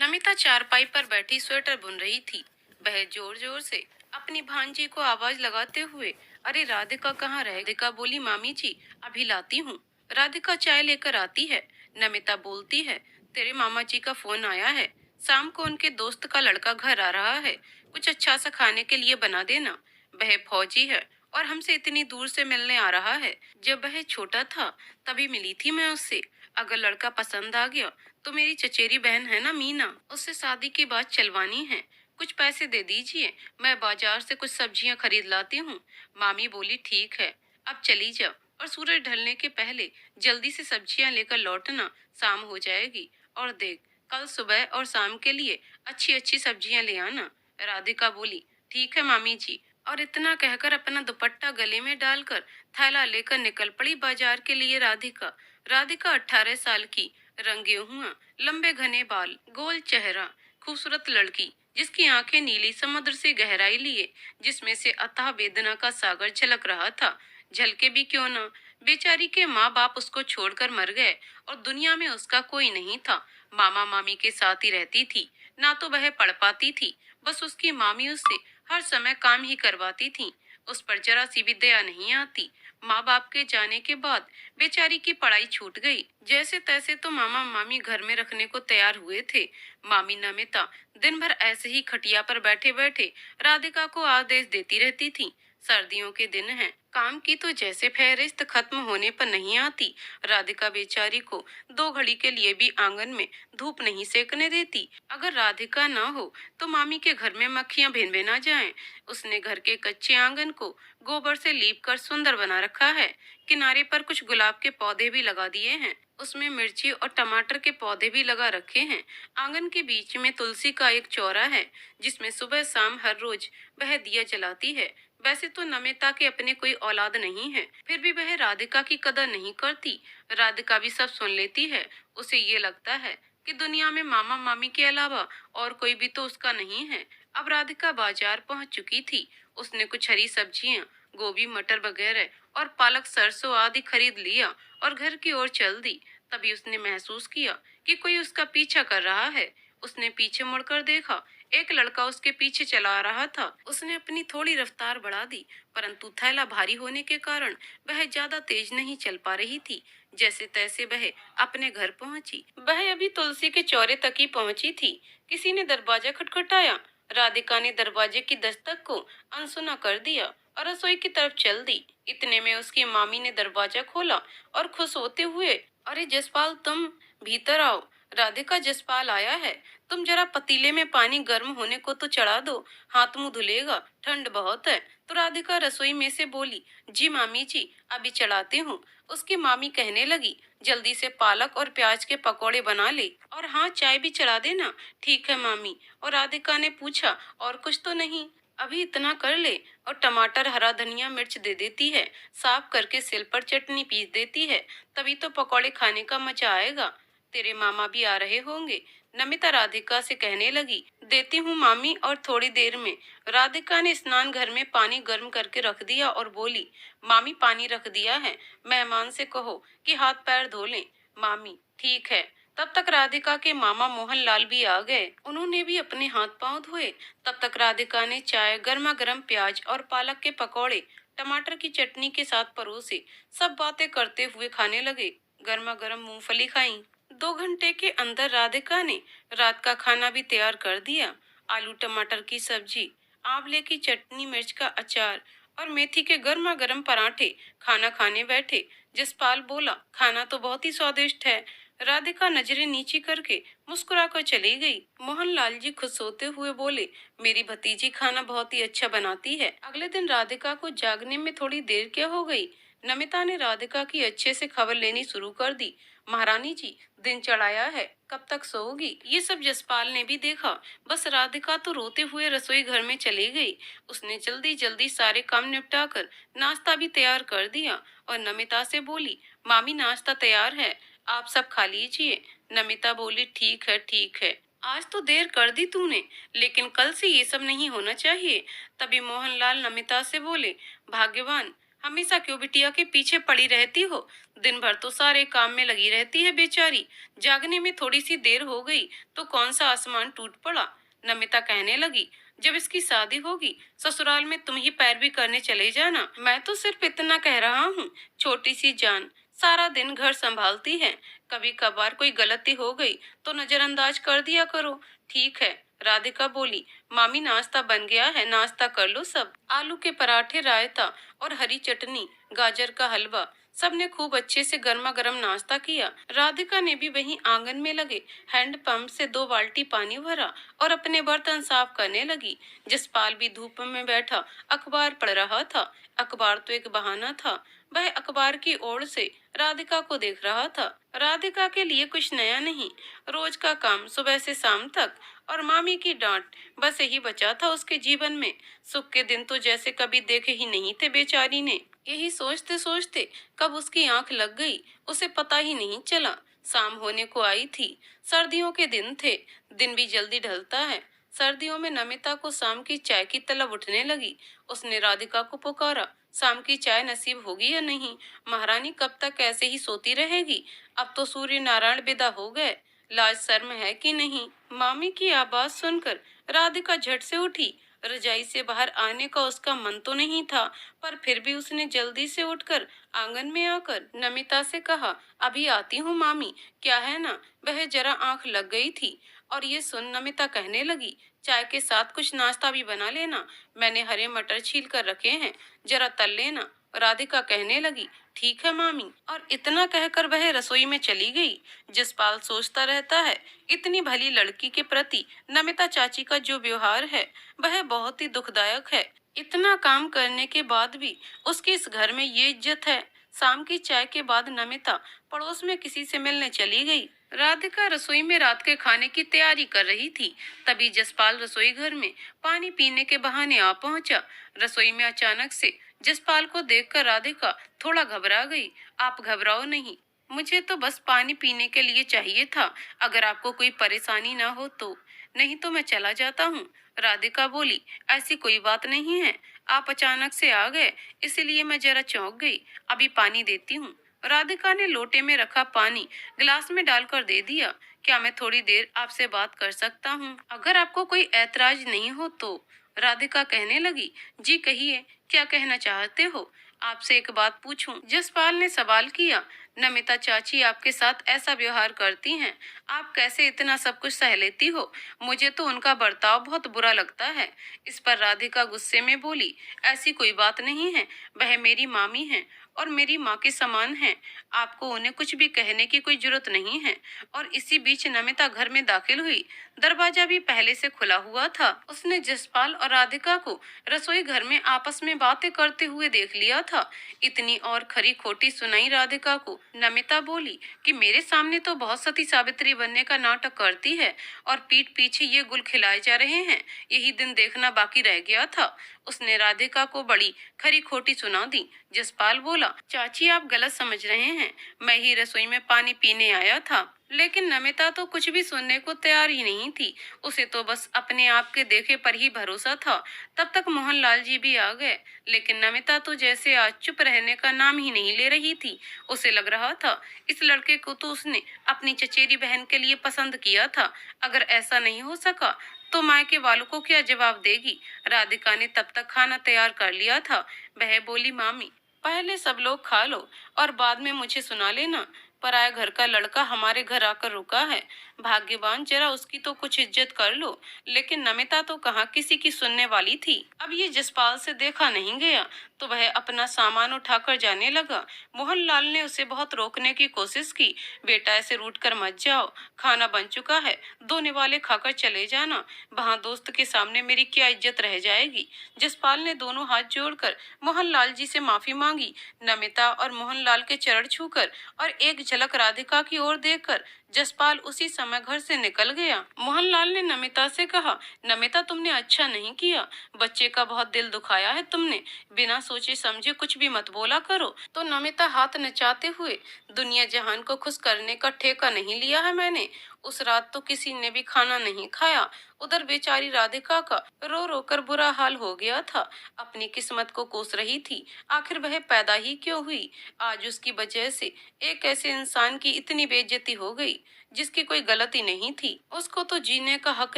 नमिता चारपाई पर बैठी स्वेटर बुन रही थी। वह जोर जोर से अपनी भांजी को आवाज लगाते हुए, अरे राधिका कहाँ रह? राधिका बोली, मामी जी अभी लाती हूँ। राधिका चाय लेकर आती है। नमिता बोलती है, तेरे मामा जी का फोन आया है। शाम को उनके दोस्त का लड़का घर आ रहा है। कुछ अच्छा सा खाने के लिए बना देना। वह फौजी है और हमसे इतनी दूर से मिलने आ रहा है। जब वह छोटा था तभी मिली थी मैं उससे। अगर लड़का पसंद आ गया तो मेरी चचेरी बहन है ना मीना, उससे शादी की बात चलवानी है। कुछ पैसे दे दीजिए, मैं बाजार से कुछ सब्जियां खरीद लाती हूँ। मामी बोली, ठीक है, अब चली जा और सूरज ढलने के पहले जल्दी से सब्जियां लेकर लौटना, शाम हो जाएगी। और देख, कल सुबह और शाम के लिए अच्छी अच्छी सब्जियां ले आना। राधिका बोली, ठीक है मामी जी। और इतना कहकर अपना दुपट्टा गले में डालकर थैला लेकर निकल पड़ी बाजार के लिए राधिका। राधिका 18 साल की, रंगे हुआ, लंबे घने बाल, गोल चेहरा, खूबसूरत लड़की जिसकी आंखें नीली समुद्र से गहराई लिए, जिसमें से अथाह वेदना का सागर झलक रहा था। झलके भी क्यों ना, बेचारी के माँ बाप उसको छोड़कर मर गए और दुनिया में उसका कोई नहीं था। मामा मामी के साथ ही रहती थी। ना तो वह पढ़ पाती थी, बस उसकी मामी उससे हर समय काम ही करवाती थी। उस पर जरा सी भी दया नहीं आती। माँ बाप के जाने के बाद बेचारी की पढ़ाई छूट गई। जैसे तैसे तो मामा मामी घर में रखने को तैयार हुए थे। मामी नमिता दिन भर ऐसे ही खटिया पर बैठे बैठे राधिका को आदेश देती रहती थी। सर्दियों के दिन हैं, काम की तो जैसे फहरिस्त खत्म होने पर नहीं आती। राधिका बेचारी को 2 घड़ी के लिए भी आंगन में धूप नहीं सेकने देती। अगर राधिका ना हो तो मामी के घर में मक्खियां भिन भिना जाएं। उसने घर के कच्चे आंगन को गोबर से लीप कर सुंदर बना रखा है। किनारे पर कुछ गुलाब के पौधे भी लगा दिए हैं। उसमें मिर्ची और टमाटर के पौधे भी लगा रखे हैं। आंगन के बीच में तुलसी का एक चौरा है, जिसमें सुबह शाम हर रोज वह दिया जलाती है। वैसे तो नमिता के अपने कोई औलाद नहीं है, फिर भी वह राधिका की कदर नहीं करती। राधिका भी सब सुन लेती है। उसे ये लगता है कि दुनिया में मामा मामी के अलावा और कोई भी तो उसका नहीं है। अब राधिका बाजार पहुंच चुकी थी। उसने कुछ हरी सब्जियां, गोभी मटर वगैरह और पालक सरसों आदि खरीद लिया और घर की ओर चल दी। तभी उसने महसूस किया कि कोई उसका पीछा कर रहा है। उसने पीछे मुड़कर देखा, एक लड़का उसके पीछे चला आ रहा था। उसने अपनी थोड़ी रफ्तार बढ़ा दी, परंतु थैला भारी होने के कारण वह ज्यादा तेज नहीं चल पा रही थी। जैसे तैसे वह अपने घर पहुंची। वह अभी तुलसी के चौरे तक ही पहुंची थी। किसी ने दरवाजा खटखटाया। राधिका ने दरवाजे की दस्तक को अनसुना कर दिया और रसोई की तरफ चल दी। इतने में उसकी मामी ने दरवाजा खोला और खुश होते हुए, अरे जसपाल, तुम भीतर आओ। राधिका, जसपाल आया है। तुम जरा पतीले में पानी गर्म होने को तो चढ़ा दो, हाथ मुंह धुलेगा, ठंड बहुत है। तो राधिका रसोई में से बोली, जी मामी जी, अभी चढ़ाती हूँ। उसकी मामी कहने लगी, जल्दी से पालक और प्याज के पकौड़े बना ले, और हाँ, चाय भी चढ़ा देना। ठीक है मामी। और राधिका ने पूछा, और कुछ तो नहीं? अभी इतना कर ले। और टमाटर, हरा धनिया, मिर्च दे देती है। साफ करके सिल पर चटनी पीस देती है। तभी तो पकौड़े खाने का मजा आएगा। तेरे मामा भी आ रहे होंगे। नमिता राधिका से कहने लगी, देती हूँ मामी, और थोड़ी देर में। राधिका ने स्नान घर में पानी गर्म करके रख दिया और बोली, मामी पानी रख दिया है, मेहमान से कहो कि हाथ पैर धो लें। मामी, ठीक है। तब तक राधिका के मामा मोहनलाल भी आ गए। उन्होंने भी अपने हाथ पांव धोए। तब तक राधिका ने चाय, गर्मा गर्म प्याज और पालक के पकौड़े टमाटर की चटनी के साथ परोसे। सब बातें करते हुए खाने लगे। गर्मा गर्म मूंगफली खाई। 2 घंटे के अंदर राधिका ने रात का खाना भी तैयार कर दिया। आलू टमाटर की सब्जी, आंवले की चटनी, मिर्च का अचार और मेथी के गर्मा गर्म पराठे। खाना खाने बैठे। जसपाल बोला, खाना तो बहुत ही स्वादिष्ट है। राधिका नजरें नीची करके मुस्कुराकर चली गई। मोहनलाल जी खुश होते हुए बोले, मेरी भतीजी खाना बहुत ही अच्छा बनाती है। अगले दिन राधिका को जागने में थोड़ी देर क्या हो गई। नमिता ने राधिका की अच्छे से खबर लेनी शुरू कर दी। महारानी जी, दिन चढ़ाया है, कब तक सोओगी? ये सब जसपाल ने भी देखा। बस राधिका तो रोते हुए रसोई घर में चली गई। उसने जल्दी जल्दी सारे काम निपटा कर नाश्ता भी तैयार कर दिया और नमिता से बोली, मामी नाश्ता तैयार है, आप सब खा लीजिए। नमिता बोली, ठीक है ठीक है। आज तो देर कर दी तूने, लेकिन कल से ये सब नहीं होना चाहिए। तभी मोहनलाल नमिता से बोले, भाग्यवान, हमेशा क्यों बिटिया के पीछे पड़ी रहती हो? दिन भर तो सारे काम में लगी रहती है बेचारी। जागने में थोड़ी सी देर हो गई तो कौन सा आसमान टूट पड़ा। नमिता कहने लगी, जब इसकी शादी होगी ससुराल में तुम ही पैरवी करने चले जाना। मैं तो सिर्फ इतना कह रहा हूँ, छोटी सी जान सारा दिन घर संभालती है, कभी कभार कोई गलती हो गई तो नजरअंदाज कर दिया करो। ठीक है, राधिका बोली। मामी नाश्ता बन गया है, नाश्ता कर लो सब। आलू के पराठे, रायता और हरी चटनी, गाजर का हलवा, सबने खूब अच्छे से गर्मा गर्म नाश्ता किया। राधिका ने भी वहीं आंगन में लगे हैंडपंप से 2 बाल्टी पानी भरा और अपने बर्तन साफ करने लगी। जसपाल भी धूप में बैठा अखबार पढ़ रहा था। अखबार तो एक बहाना था, वह अखबार की ओर से राधिका को देख रहा था। राधिका के लिए कुछ नया नहीं, रोज का काम सुबह से शाम तक और मामी की डांट, बस यही बचा था उसके जीवन में। सुख के दिन तो जैसे कभी देखे ही नहीं थे बेचारी ने। यही सोचते सोचते कब उसकी आंख लग गई उसे पता ही नहीं चला। शाम होने को आई थी। सर्दियों के दिन थे, दिन भी जल्दी ढलता है। सर्दियों में नमिता को शाम की चाय की तलब उठने लगी। उसने राधिका को पुकारा, शाम की चाय नसीब होगी या नहीं? महारानी कब तक ऐसे ही सोती रहेगी? अब तो सूर्य नारायण विदा हो गए, लाज शर्म है कि नहीं? मामी की आवाज सुनकर राधिका झट से उठी। रजाई से बाहर आने का उसका मन तो नहीं था, पर फिर भी उसने जल्दी से उठकर आंगन में आकर नमिता से कहा, अभी आती हूँ मामी। क्या है ना, वह जरा आंख लग गई थी। और ये सुन नमिता कहने लगी, चाय के साथ कुछ नाश्ता भी बना लेना, मैंने हरे मटर छील कर रखे हैं, जरा तल लेना। राधिका कहने लगी, ठीक है मामी। और इतना कहकर वह रसोई में चली गई। जसपाल सोचता रहता है, इतनी भली लड़की के प्रति नमिता चाची का जो व्यवहार है वह बहुत ही दुखदायक है। इतना काम करने के बाद भी उसके इस घर में ये इज्जत है। शाम की चाय के बाद नमिता पड़ोस में किसी से मिलने चली गई। राधिका रसोई में रात के खाने की तैयारी कर रही थी। तभी जसपाल रसोई घर में पानी पीने के बहाने आ पहुंचा। रसोई में अचानक से जसपाल को देखकर राधिका थोड़ा घबरा गई। आप घबराओ नहीं, मुझे तो बस पानी पीने के लिए चाहिए था, अगर आपको कोई परेशानी ना हो तो। नहीं तो मैं चला जाता हूँ। राधिका बोली, ऐसी कोई बात नहीं है, आप अचानक से आ गए इसलिए मैं जरा चौंक गई, अभी पानी देती हूँ। राधिका ने लोटे में रखा पानी गिलास में डालकर दे दिया। क्या मैं थोड़ी देर आपसे बात कर सकता हूँ, अगर आपको कोई ऐतराज नहीं हो तो? राधिका कहने लगी, जी कहिए, क्या कहना चाहते हो? आपसे एक बात पूछूं? जसपाल ने सवाल किया। नमिता चाची आपके साथ ऐसा व्यवहार करती हैं, आप कैसे इतना सब कुछ सह लेती हो? मुझे तो उनका बर्ताव बहुत बुरा लगता है। इस पर राधिका गुस्से में बोली, ऐसी कोई बात नहीं है, वह मेरी मामी हैं और मेरी माँ के समान हैं, आपको उन्हें कुछ भी कहने की कोई जरूरत नहीं है। और इसी बीच नमिता घर में दाखिल हुई। दरवाजा भी पहले से खुला हुआ था। उसने जसपाल और राधिका को रसोई घर में आपस में बातें करते हुए देख लिया था। इतनी और खरी खोटी सुनाई राधिका को। नमिता बोली कि मेरे सामने तो बहुत सती सावित्री बनने का नाटक करती है और पीठ पीछे ये गुल खिलाए जा रहे हैं, यही दिन देखना बाकी रह गया था। उसने राधिका को बड़ी खरी खोटी सुना दी। जसपाल बोला, चाची आप गलत समझ रहे हैं, मैं ही रसोई में पानी पीने आया था। लेकिन नमिता तो कुछ भी सुनने को तैयार ही नहीं थी। उसे तो बस अपने आप के देखे पर ही भरोसा था। तब तक मोहनलाल जी भी आ गए, लेकिन नमिता तो जैसे आज चुप रहने का नाम ही नहीं ले रही थी। उसे लग रहा था इस लड़के को तो उसने अपनी चचेरी बहन के लिए पसंद किया था। अगर ऐसा नहीं हो सका तो मायके वालों को क्या जवाब देगी? राधिका ने तब तक खाना तैयार कर लिया था। वह बोली, मामी पहले सब लोग खा लो और बाद में मुझे सुना लेना। पराया घर का लड़का हमारे घर आकर रुका है, भाग्यवान, जरा उसकी तो कुछ इज्जत कर लो। लेकिन नमिता तो कहाँ किसी की सुनने वाली थी। अब ये जसपाल से देखा नहीं गया तो वह अपना सामान उठाकर जाने लगा। मोहनलाल ने उसे बहुत रोकने की कोशिश की। बेटा ऐसे रूठ कर मत जाओ, खाना बन चुका है, दोने वाले खाकर चले जाना, वहाँ दोस्त के सामने मेरी क्या इज्जत रह जाएगी। जसपाल ने दोनों हाथ जोड़कर मोहनलाल जी से माफी मांगी। नमिता और मोहनलाल के चरण छूकर और एक झलक राधिका की ओर देखकर जसपाल उसी समय घर से निकल गया। मोहनलाल ने नमिता से कहा, नमिता तुमने अच्छा नहीं किया, बच्चे का बहुत दिल दुखाया है तुमने, बिना सोचे समझे कुछ भी मत बोला करो। तो नमिता हाथ नचाते हुए, दुनिया जहान को खुश करने का ठेका नहीं लिया है मैंने, उस रात तो किसी ने भी खाना नहीं खाया। उधर बेचारी राधिका का रो रो कर बुरा हाल हो गया था। अपनी किस्मत को कोस रही थी, आखिर वह पैदा ही क्यों हुई। आज उसकी वजह से एक ऐसे इंसान की इतनी बेइज्जती हो गई जिसकी कोई गलती नहीं थी। उसको तो जीने का हक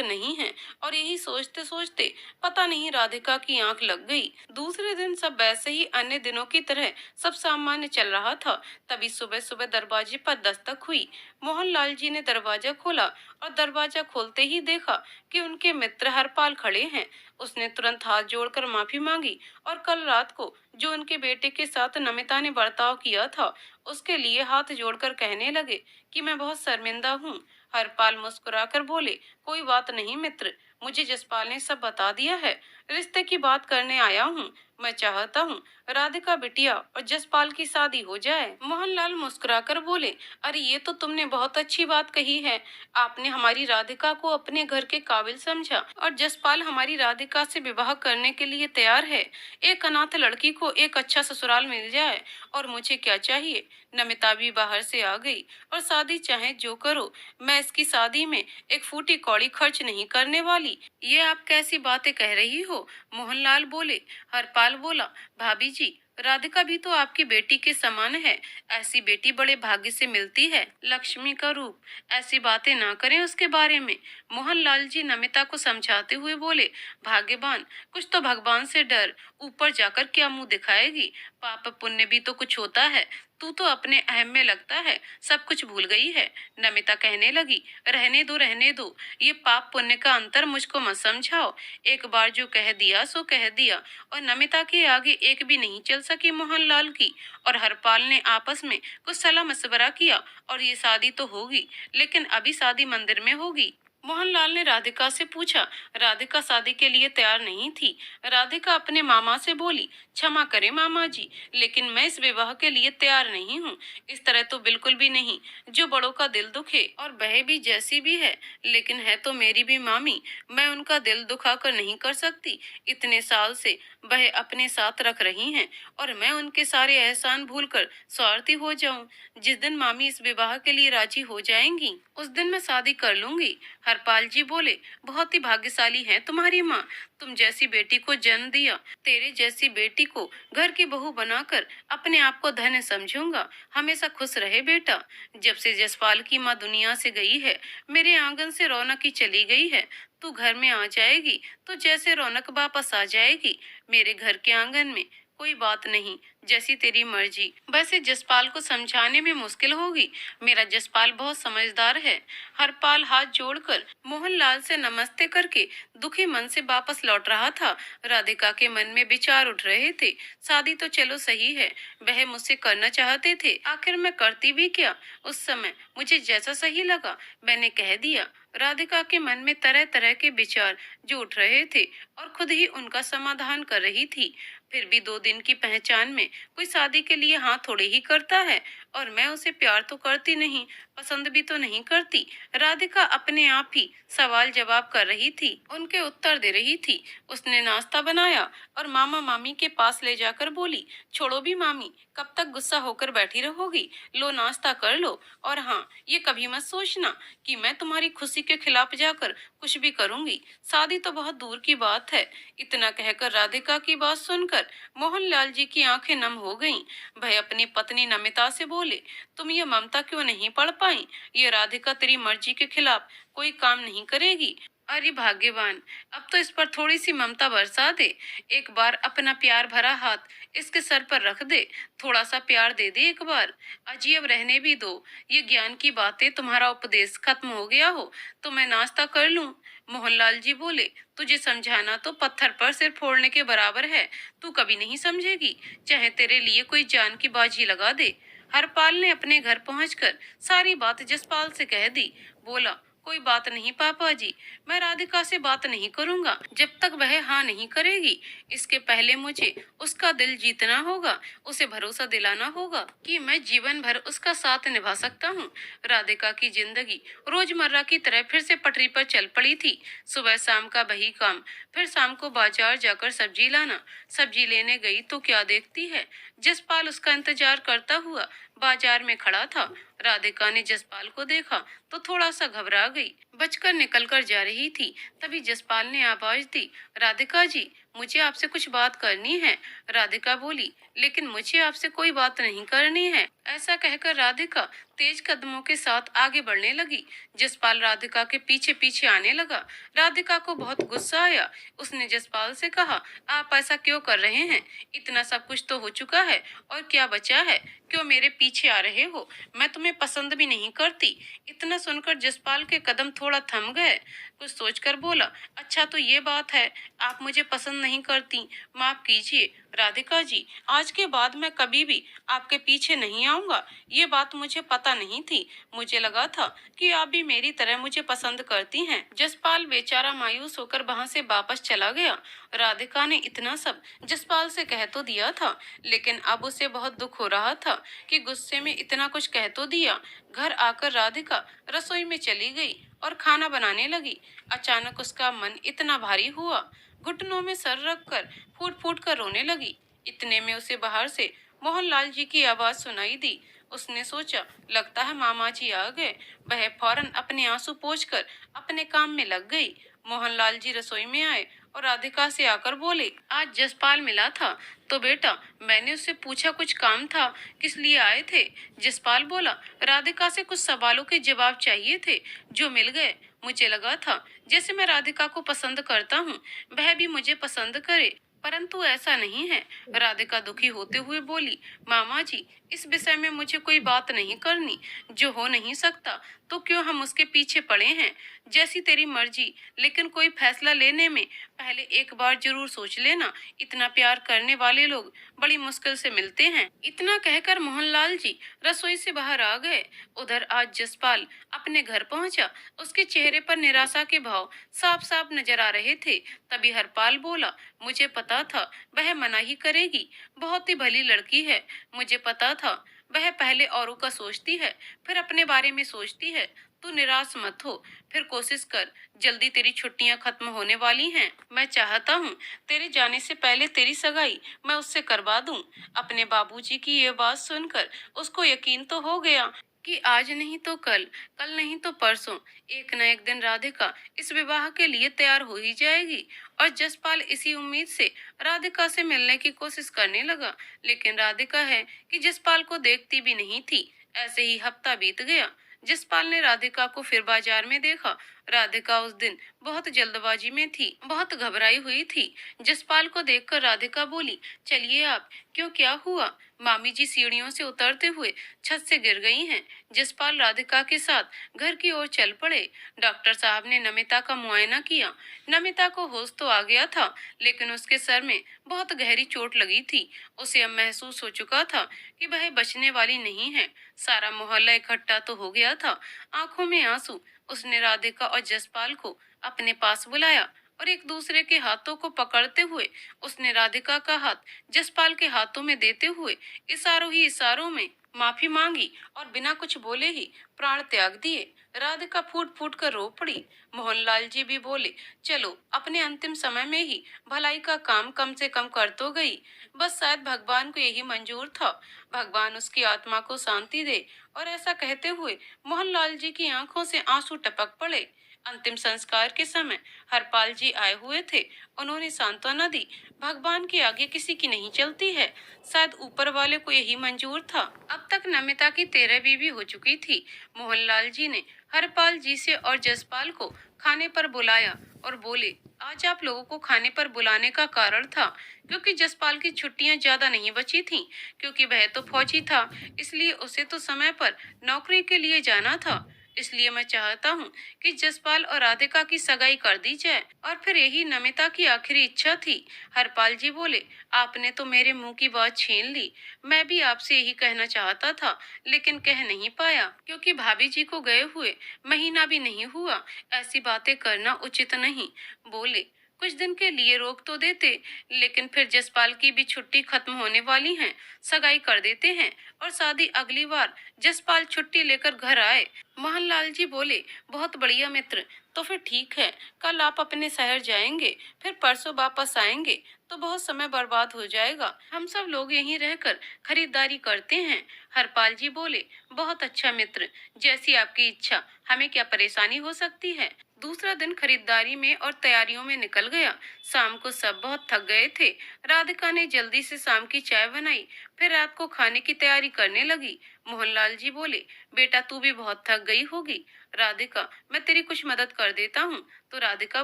नहीं है। और यही सोचते सोचते पता नहीं राधिका की आंख लग गई। दूसरे दिन सब वैसे ही अन्य दिनों की तरह सब सामान्य चल रहा था। तभी सुबह सुबह दरवाजे पर दस्तक हुई। मोहनलाल जी ने दरवाजा खोला और दरवाजा खोलते ही देखा कि उनके मित्र हरपाल खड़े हैं। उसने तुरंत हाथ जोड़कर माफी मांगी और कल रात को जो उनके बेटे के साथ नमिता ने बर्ताव किया था उसके लिए हाथ जोड़कर कहने लगे कि मैं बहुत शर्मिंदा हूँ। हरपाल मुस्कुराकर बोले, कोई बात नहीं मित्र, मुझे जसपाल ने सब बता दिया है। रिश्ते की बात करने आया हूँ। मैं चाहता हूँ राधिका बिटिया और जसपाल की शादी हो जाए। मोहनलाल मुस्कुराकर बोले, अरे ये तो तुमने बहुत अच्छी बात कही है। आपने हमारी राधिका को अपने घर के काबिल समझा और जसपाल हमारी राधिका से विवाह करने के लिए तैयार है। एक अनाथ लड़की को एक अच्छा ससुराल मिल जाए और मुझे क्या चाहिए। नमिता भी बाहर से आ गई और शादी चाहे जो करो, मैं इसकी शादी में एक फूटी कौड़ी खर्च नहीं करने वाली। ये आप कैसी बातें कह रही हो। मोहनलाल बोले। हरपाल बोला, भाभी जी, राधिका भी तो आपकी बेटी के समान है। ऐसी बेटी बड़े भाग्य से मिलती है, लक्ष्मी का रूप। ऐसी बातें ना करें उसके बारे में। मोहनलाल जी नमिता को समझाते हुए बोले, भाग्यवान, कुछ तो भगवान से डर। ऊपर जाकर क्या मुंह दिखाएगी। पाप पुण्य भी तो कुछ होता है। तू तो अपने अहम में लगता है सब कुछ भूल गई है। नमिता कहने लगी, रहने दो रहने दो, ये पाप पुण्य का अंतर मुझको मत समझाओ। एक बार जो कह दिया सो कह दिया। और नमिता के आगे एक भी नहीं चल सकी मोहनलाल की। और हरपाल ने आपस में कुछ सलाह मशवरा किया और ये शादी तो होगी, लेकिन अभी शादी मंदिर में होगी। मोहनलाल ने राधिका से पूछा। राधिका शादी के लिए तैयार नहीं थी। राधिका अपने मामा से बोली, क्षमा करें मामा जी, लेकिन मैं इस विवाह के लिए तैयार नहीं हूँ। इस तरह तो बिल्कुल भी नहीं। जो बड़ों का दिल दुखे, और बह भी जैसी भी है, लेकिन है तो मेरी भी मामी। मैं उनका दिल दुखा कर नहीं कर सकती। इतने साल से वह अपने साथ रख रही हैं और मैं उनके सारे एहसान भूलकर स्वार्थी हो जाऊं। जिस दिन मामी इस विवाह के लिए राजी हो जाएंगी उस दिन मैं शादी कर लूंगी। हरपाल जी बोले, बहुत ही भाग्यशाली है तुम्हारी माँ। तुम जैसी बेटी को जन्म दिया। तेरे जैसी बेटी को घर की बहू बनाकर अपने आप को धन्य समझूंगा। हमेशा खुश रहे बेटा। जब से जसपाल की माँ दुनिया से गई है, मेरे आंगन से रौनक ही चली गई है। तू घर में आ जाएगी तो जैसे रौनक वापस आ जाएगी। मेरे घर के आंगन में कोई बात नहीं, जैसी तेरी मर्जी। वैसे जसपाल को समझाने में मुश्किल होगी। मेरा जसपाल बहुत समझदार है। हरपाल हाथ जोड़कर मोहनलाल से नमस्ते करके दुखी मन से वापस लौट रहा था। राधिका के मन में विचार उठ रहे थे। शादी तो चलो सही है, वह मुझसे करना चाहते थे, आखिर मैं करती भी क्या। उस समय मुझे जैसा सही लगा मैंने कह दिया। राधिका के मन में तरह तरह के विचार जो उठ रहे थे और खुद ही उनका समाधान कर रही थी। फिर भी 2 दिन की पहचान में कोई शादी के लिए हाँ थोड़े ही करता है। और मैं उसे प्यार तो करती नहीं, पसंद भी तो नहीं करती। राधिका अपने आप ही सवाल जवाब कर रही थी, उनके उत्तर दे रही थी। उसने नाश्ता बनाया और मामा मामी के पास ले जाकर बोली, छोड़ो भी मामी, कब तक गुस्सा होकर बैठी रहोगी। लो नाश्ता कर लो। और हाँ, ये कभी मत सोचना कि मैं तुम्हारी खुशी के खिलाफ जाकर कुछ भी करूंगी। शादी तो बहुत दूर की बात है। इतना कहकर राधिका की बात सुनकर मोहनलाल जी की आंखें नम हो गईं। वह अपनी पत्नी नमिता से बोले, तुम ये ममता क्यों नहीं पढ़ पाई। ये राधिका तेरी मर्जी के खिलाफ कोई काम नहीं करेगी। अरे भाग्यवान, अब तो इस पर थोड़ी सी ममता बरसा दे। एक बार अपना प्यार भरा हाथ इसके सर पर रख दे। थोड़ा सा प्यार दे दे एक बार। अजी अब रहने भी दो। ये ज्ञान की बातें, तुम्हारा उपदेश खत्म हो गया हो तो मैं नाश्ता कर लूं। मोहनलाल जी बोले, तुझे समझाना तो पत्थर पर सिर फोड़ने के बराबर है। तू कभी नहीं समझेगी, चाहे तेरे लिए कोई जान की बाजी लगा दे। हरपाल ने अपने घर पहुंचकर सारी बात जसपाल से कह दी। बोला, कोई बात नहीं पापा जी, मैं राधिका से बात नहीं करूंगा जब तक वह हाँ नहीं करेगी। इसके पहले मुझे उसका दिल जीतना होगा, उसे भरोसा दिलाना होगा कि मैं जीवन भर उसका साथ निभा सकता हूँ। राधिका की जिंदगी रोजमर्रा की तरह फिर से पटरी पर चल पड़ी थी। सुबह शाम का वही काम, फिर शाम को बाजार जाकर सब्जी लाना। सब्जी लेने गई तो क्या देखती है, जसपाल उसका इंतजार करता हुआ बाजार में खड़ा था। राधिका ने जसपाल को देखा तो थोड़ा सा घबरा गई। बचकर निकल कर जा रही थी, तभी जसपाल ने आवाज दी, राधिका जी, मुझे आपसे कुछ बात करनी है। राधिका बोली, लेकिन मुझे आपसे कोई बात नहीं करनी है। ऐसा कहकर राधिका तेज कदमों के साथ आगे बढ़ने लगी। जसपाल राधिका के पीछे पीछे आने लगा। राधिका को बहुत गुस्सा आया। उसने जसपाल से कहा, आप ऐसा क्यों कर रहे हैं? इतना सब कुछ तो हो चुका है, और क्या बचा है? क्यों मेरे पीछे आ रहे हो? मैं तुम्हें पसंद भी नहीं करती। इतना सुनकर जसपाल के कदम थोड़ा थम गए। कुछ सोचकर बोला, अच्छा तो ये बात है, आप मुझे पसंद नहीं करती। माफ कीजिए राधिका जी, आज के बाद मैं कभी भी आपके पीछे नहीं आऊंगा। ये बात मुझे पता नहीं थी। मुझे लगा था कि आप भी मेरी तरह मुझे पसंद करती हैं। जसपाल बेचारा मायूस होकर वहां से वापस चला गया। राधिका ने इतना सब जसपाल से कह तो दिया था, लेकिन अब उसे बहुत दुख हो रहा था कि गुस्से में इतना कुछ कह तो दिया। घर आकर राधिका रसोई में चली गई और खाना बनाने लगी। अचानक उसका मन इतना भारी हुआ, घुटनों में सर रखकर फूट फूट कर रोने लगी। इतने में उसे बाहर से मोहनलाल जी की आवाज सुनाई दी। उसने सोचा, लगता है मामा जी आ गए। वह फौरन अपने आंसू पोंछकर अपने काम में लग गई। मोहनलाल जी रसोई में आए और राधिका से आकर बोले, आज जसपाल मिला था तो बेटा मैंने उससे पूछा कुछ काम था, किस लिए आए थे? जसपाल बोला, राधिका से कुछ सवालों के जवाब चाहिए थे जो मिल गए। मुझे लगा था जैसे मैं राधिका को पसंद करता हूँ, वह भी मुझे पसंद करे, परंतु ऐसा नहीं है। राधिका दुखी होते हुए बोली, मामा जी, इस विषय में मुझे कोई बात नहीं करनी। जो हो नहीं सकता तो क्यों हम उसके पीछे पड़े हैं? जैसी तेरी मर्जी, लेकिन कोई फैसला लेने में पहले एक बार जरूर सोच लेना। इतना प्यार करने वाले लोग बड़ी मुश्किल से मिलते हैं। इतना कहकर मोहनलाल जी रसोई से बाहर आ गए। उधर आज जसपाल अपने घर पहुंचा। उसके चेहरे पर निराशा के भाव साफ साफ नजर आ रहे थे। तभी हरपाल बोला, मुझे पता था वह मना ही करेगी। बहुत ही भली लड़की है। मुझे पता था वह पहले औरों का सोचती है, फिर अपने बारे में सोचती है। तू निराश मत हो, फिर कोशिश कर। जल्दी तेरी छुट्टियां खत्म होने वाली हैं। मैं चाहता हूँ तेरे जाने से पहले तेरी सगाई मैं उससे करवा दूं। अपने बाबूजी की ये बात सुनकर उसको यकीन तो हो गया कि आज नहीं तो कल, कल नहीं तो परसों, एक न एक दिन राधिका इस विवाह के लिए तैयार हो ही जाएगी। और जसपाल इसी उम्मीद से राधिका से मिलने की कोशिश करने लगा, लेकिन राधिका है कि जसपाल को देखती भी नहीं थी। ऐसे ही हफ्ता बीत गया। जसपाल ने राधिका को फिर बाजार में देखा। राधिका उस दिन बहुत जल्दबाजी में थी, बहुत घबराई हुई थी। जसपाल को देखकर राधिका बोली, चलिए आप। क्यों, क्या हुआ? मामी जी सीढ़ियों से उतरते हुए छत से गिर गई हैं। जसपाल राधिका के साथ घर की ओर चल पड़े। डॉक्टर साहब ने नमिता का मुआयना किया। नमिता को होश तो आ गया था, लेकिन उसके सर में बहुत गहरी चोट लगी थी। उसे अब महसूस हो चुका था कि वह बचने वाली नहीं है। सारा मोहल्ला इकट्ठा तो हो गया था। आंखों में आंसू, उसने राधिका और जसपाल को अपने पास बुलाया और एक दूसरे के हाथों को पकड़ते हुए उसने राधिका का हाथ जसपाल के हाथों में देते हुए इशारों ही इशारों में माफी मांगी और बिना कुछ बोले ही प्राण त्याग दिए। राधिका फूट फूट कर रो पड़ी। मोहनलाल जी भी बोले, चलो अपने अंतिम समय में ही भलाई का काम कम से कम कर तो गई। बस शायद भगवान को यही मंजूर था, भगवान उसकी आत्मा को शांति दे। और ऐसा कहते हुए मोहनलाल जी की आंखों से आंसू टपक पड़े। अंतिम संस्कार के समय हरपाल जी आए हुए थे। उन्होंने सांत्वना दी, भगवान के आगे किसी की नहीं चलती है, शायद ऊपर वाले को यही मंजूर था। अब तक नमिता की 13वीं भी हो चुकी थी। मोहनलाल जी ने हरपाल जी से और जसपाल को खाने पर बुलाया और बोले, आज आप लोगों को खाने पर बुलाने का कारण था क्योंकि जसपाल की छुट्टियां ज्यादा नहीं बची थीं, क्योंकि वह तो फौजी था, इसलिए उसे तो समय पर नौकरी के लिए जाना था। इसलिए मैं चाहता हूँ कि जसपाल और राधिका की सगाई कर दी जाए, और फिर यही नमिता की आखिरी इच्छा थी। हरपाल जी बोले, आपने तो मेरे मुंह की बात छीन ली। मैं भी आपसे यही कहना चाहता था, लेकिन कह नहीं पाया क्योंकि भाभी जी को गए हुए महीना भी नहीं हुआ। ऐसी बातें करना उचित नहीं। बोले, कुछ दिन के लिए रोक तो देते, लेकिन फिर जसपाल की भी छुट्टी खत्म होने वाली है, सगाई कर देते हैं और शादी अगली बार जसपाल छुट्टी लेकर घर आए। मोहनलाल जी बोले, बहुत बढ़िया मित्र, तो फिर ठीक है, कल आप अपने शहर जाएंगे, फिर परसों वापस आएंगे, तो बहुत समय बर्बाद हो जाएगा। हम सब लोग यहीं रहकर खरीदारी करते हैं। हरपाल जी बोले, बहुत अच्छा मित्र, जैसी आपकी इच्छा, हमें क्या परेशानी हो सकती है। दूसरा दिन खरीदारी में और तैयारियों में निकल गया। शाम को सब बहुत थक गए थे। राधिका ने जल्दी से शाम की चाय बनाई, फिर रात को खाने की तैयारी करने लगी। मोहनलाल जी बोले, बेटा तू भी बहुत थक गई होगी। राधिका, मैं तेरी कुछ मदद कर देता हूँ। तो राधिका